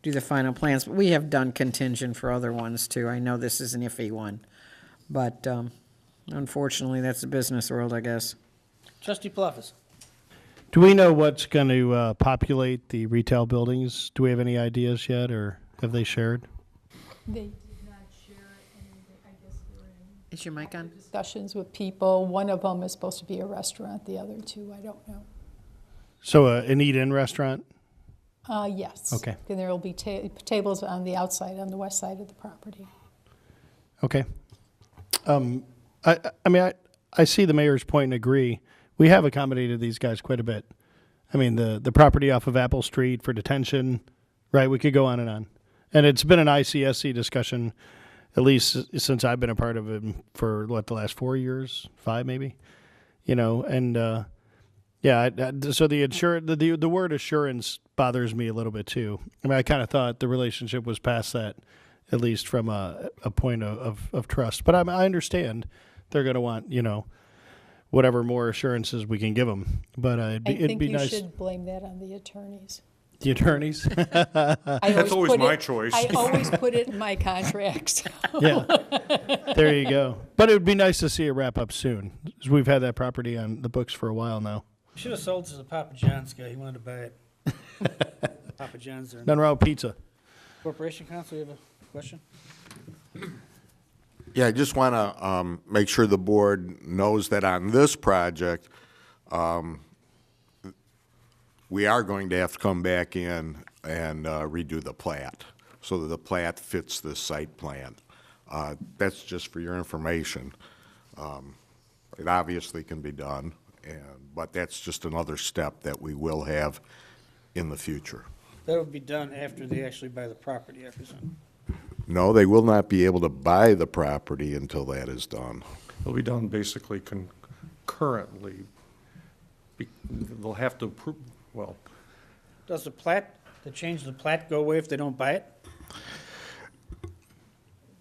I: do the final plans. But we have done contingent for other ones, too. I know this is an iffy one. But unfortunately, that's the business world, I guess.
A: Trustee Pluffus.
H: Do we know what's going to populate the retail buildings? Do we have any ideas yet, or have they shared?
T: They did not share it, and I guess they're in
I: Is your mic on?
T: discussions with people. One of them is supposed to be a restaurant, the other two, I don't know.
H: So an eat-in restaurant?
T: Yes.
H: Okay.
T: And there will be tables on the outside, on the west side of the property.
H: Okay. I mean, I see the mayor's point and agree. We have accommodated these guys quite a bit. I mean, the property off of Apple Street for detention, right? We could go on and on. And it's been an ICSC discussion, at least since I've been a part of it for, the last 4 years, 5 maybe? And yeah, so the word assurance bothers me a little bit too. I mean, I kind of thought the relationship was past that, at least from a point of trust. But I understand they're going to want, whatever more assurances we can give them. But it'd be
T: I think you
H: nice.
T: should blame that on the attorneys.
H: The attorneys?
M: That's always my choice.
T: I always put it in my contracts.
H: Yeah. There you go. But it would be nice to see it wrap up soon, 'cause we've had that property on the books for a while now.
A: Should have sold to the Papa John's guy. He wanted to buy it. Papa John's there.
H: Nothing wrong with pizza.
A: Corporation Counsel, you have a question?
U: Yeah, I just want to make sure the board knows that on this project, we are going to have to come back in and redo the plat so that the plat fits the site plan. That's just for your information. It obviously can be done, but that's just another step that we will have in the future.
A: That would be done after they actually buy the property, I presume.
U: No, they will not be able to buy the property until that is done.
M: It'll be done basically concurrently. They'll have to approve, well,
A: Does the change of the plat go away if they don't buy it?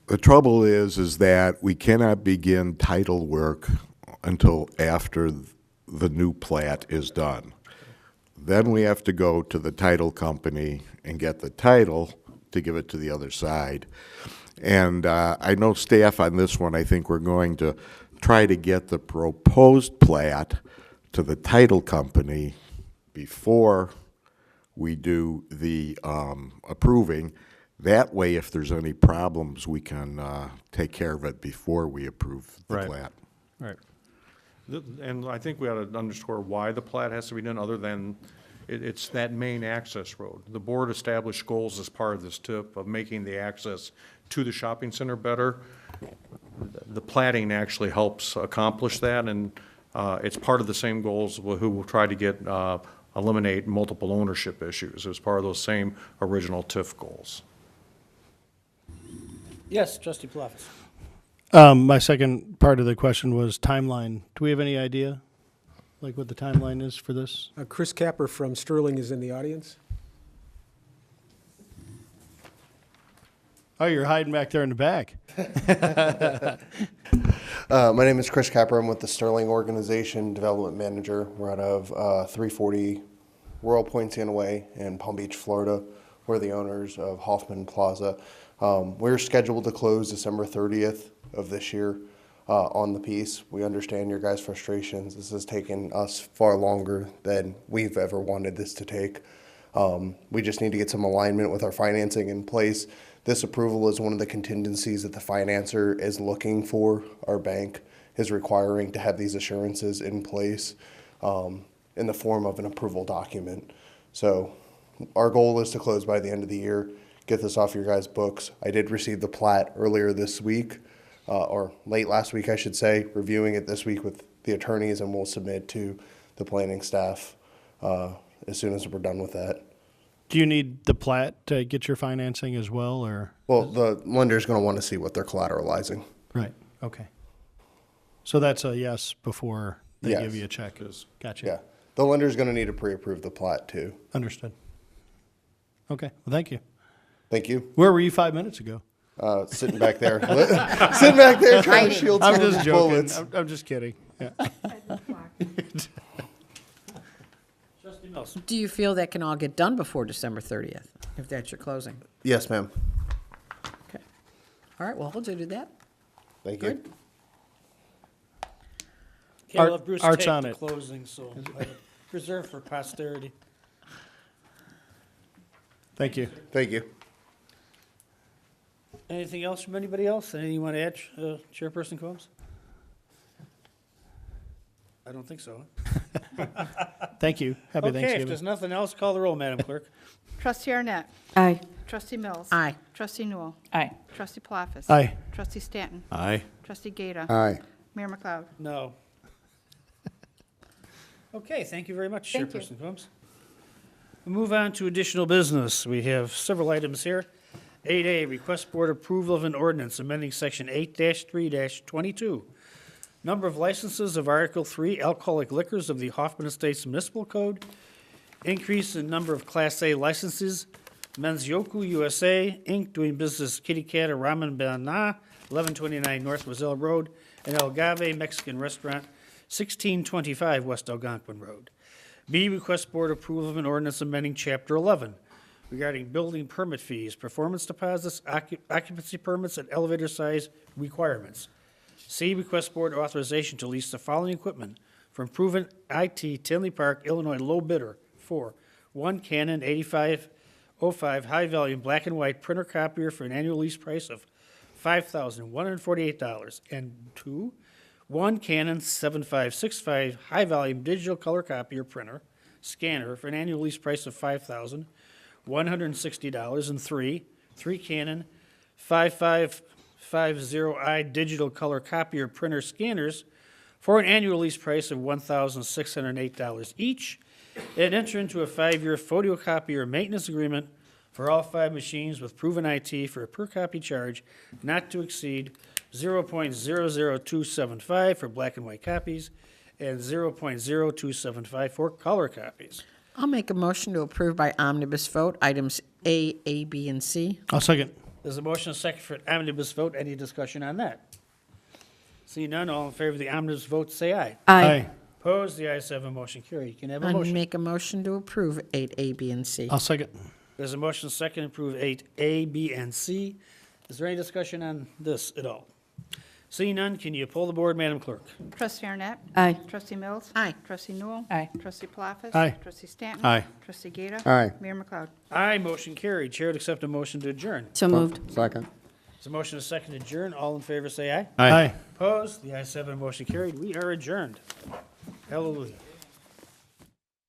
U: The trouble is that we cannot begin title work until after the new plat is done. Then we have to go to the title company and get the title to give it to the other side. And I know staff on this one, I think we're going to try to get the proposed plat to the title company before we do the approving. That way, if there's any problems, we can take care of it before we approve the
C: Right.
U: plat.
C: Right.
M: And I think we ought to underscore why the plat has to be done, other than it's that main access road. The board established goals as part of this TIP of making the access to the shopping center better. The platting actually helps accomplish that, and it's part of the same goals who will try to get, eliminate multiple ownership issues. It was part of those same original TIF goals.
A: Yes, trustee Palafis.
H: My second part of the question was timeline. Do we have any idea, like what the timeline is for this?
F: Chris Capper from Sterling is in the audience.
H: Oh, you're hiding back there in the back.
V: My name is Chris Capper. I'm with the Sterling Organization, Development Manager. We're out of 340 Royal Point Santa Way in Palm Beach, Florida. We're the owners of Hoffman Plaza. We're scheduled to close December 30th of this year on the piece. We understand your guys' frustrations. This has taken us far longer than we've ever wanted this to take. We just need to get some alignment with our financing in place. This approval is one of the contingencies that the financer is looking for. Our bank is requiring to have these assurances in place in the form of an approval document. So our goal is to close by the end of the year, get this off your guys' books. I did receive the plat earlier this week, or late last week, I should say, reviewing it this week with the attorneys, and we'll submit to the planning staff as soon as we're done with that.
H: Do you need the plat to get your financing as well, or?
V: Well, the lender's going to want to see what they're collateralizing.
H: Right, okay. So that's a yes before they
V: Yes.
H: give you a check? Gotcha.
V: Yeah. The lender's going to need to pre-approve the plat too.
H: Understood. Okay, well, thank you.
V: Thank you.
H: Where were you 5 minutes ago?
V: Sitting back there. Sitting back there trying to shield some
H: I'm
V: of
H: just
V: the
H: joking.
V: bullets.
H: I'm just kidding. Yeah.
A: Trustee Mills.
I: Do you feel that can all get done before December 30th, if that's your closing?
V: Yes, ma'am.
I: Okay. All right, well, we'll do that.
V: Thank you.
I: Good.
A: Okay, I'll let Bruce
H: Art's
A: take
H: on
A: the
H: it.
A: closing, so preserve for posterity.
H: Thank you.
V: Thank you.
A: Anything else from anybody else? Anything you want to add, Chairperson Combs? I don't think so.
H: Thank you. Happy
A: Okay, if
H: Thanksgiving.
A: there's nothing else, call the roll, Madam Clerk.
B: Trustee Arnett.
N: Aye.
B: Trustee Mills.
I: Aye.
B: Trustee Newell.
S: Aye.
B: Trustee Palafis.
H: Aye.
B: Trustee Stanton.
C: Aye.
B: Trustee Gata.
E: Aye.
B: Mayor McLeod.
A: No. Okay, thank you very much,
B: Thank you.
A: Chairperson Combs. We'll move on to additional business. We have several items here. 8A, request board approval of an ordinance amending section 8-3-22. Number of licenses of Article 3 alcoholic liquors of the Hoffman Estates Municipal Code. Increase in number of Class A licenses. Men's Yoku USA, Inc., doing business Kitty Cat Ramen Bana, 1129 North Wazell Road, and El Gave Mexican Restaurant, 1625 West Algonquin Road. B, request board approval of an ordinance amending Chapter 11 regarding building permit fees, performance deposits, occupancy permits, and elevator size requirements. C, request board authorization to lease the following equipment from Proven IT, Tinley Park, Illinois, low bidder for one Canon 8505 high-volume black and white printer copier for an annual lease price of $5,148, and two, one Canon 7565 high-volume digital color copier printer scanner for an annual lease price of $5,160, and three Canon 5550i digital color copier printer scanners for an annual lease price of $1,608 each, and enter into a 5-year photocopier maintenance agreement for all 5 machines with Proven IT for a per copy charge not to exceed 0.00275 for black and white copies and 0.0275 for color copies.
I: I'll make a motion to approve by omnibus vote items A, B, and C.
H: I'll second.
A: There's a motion and a second for an omnibus vote. Any discussion on that? Seeing none, all in favor of the omnibus vote, say aye.
N: Aye.
A: Opposed? The ayes have a motion carried. You can have a
I: I'll
A: motion.
I: make a motion to approve 8A, B, and C.
H: I'll second.
A: There's a motion second to approve 8A, B, and C. Is there any discussion on this at all? Seeing none, can you pull the board, Madam Clerk?
B: Trustee Arnett?
N: Aye.
B: Trustee Mills?
I: Aye.
B: Trustee Newell?
S: Aye.
B: Trustee Palafis?
H: Aye.
B: Trustee Stanton?
C: Aye.
B: Trustee Gata?
E: Aye.
B: Mayor McLeod?
A: Aye, motion carried. Chair would accept a motion to adjourn.
N: So moved.
E: Second.
A: There's a motion to second to adjourn. All in favor, say aye.
C: Aye.
A: Opposed? The ayes have it, motion carried. We are adjourned. Hallelujah.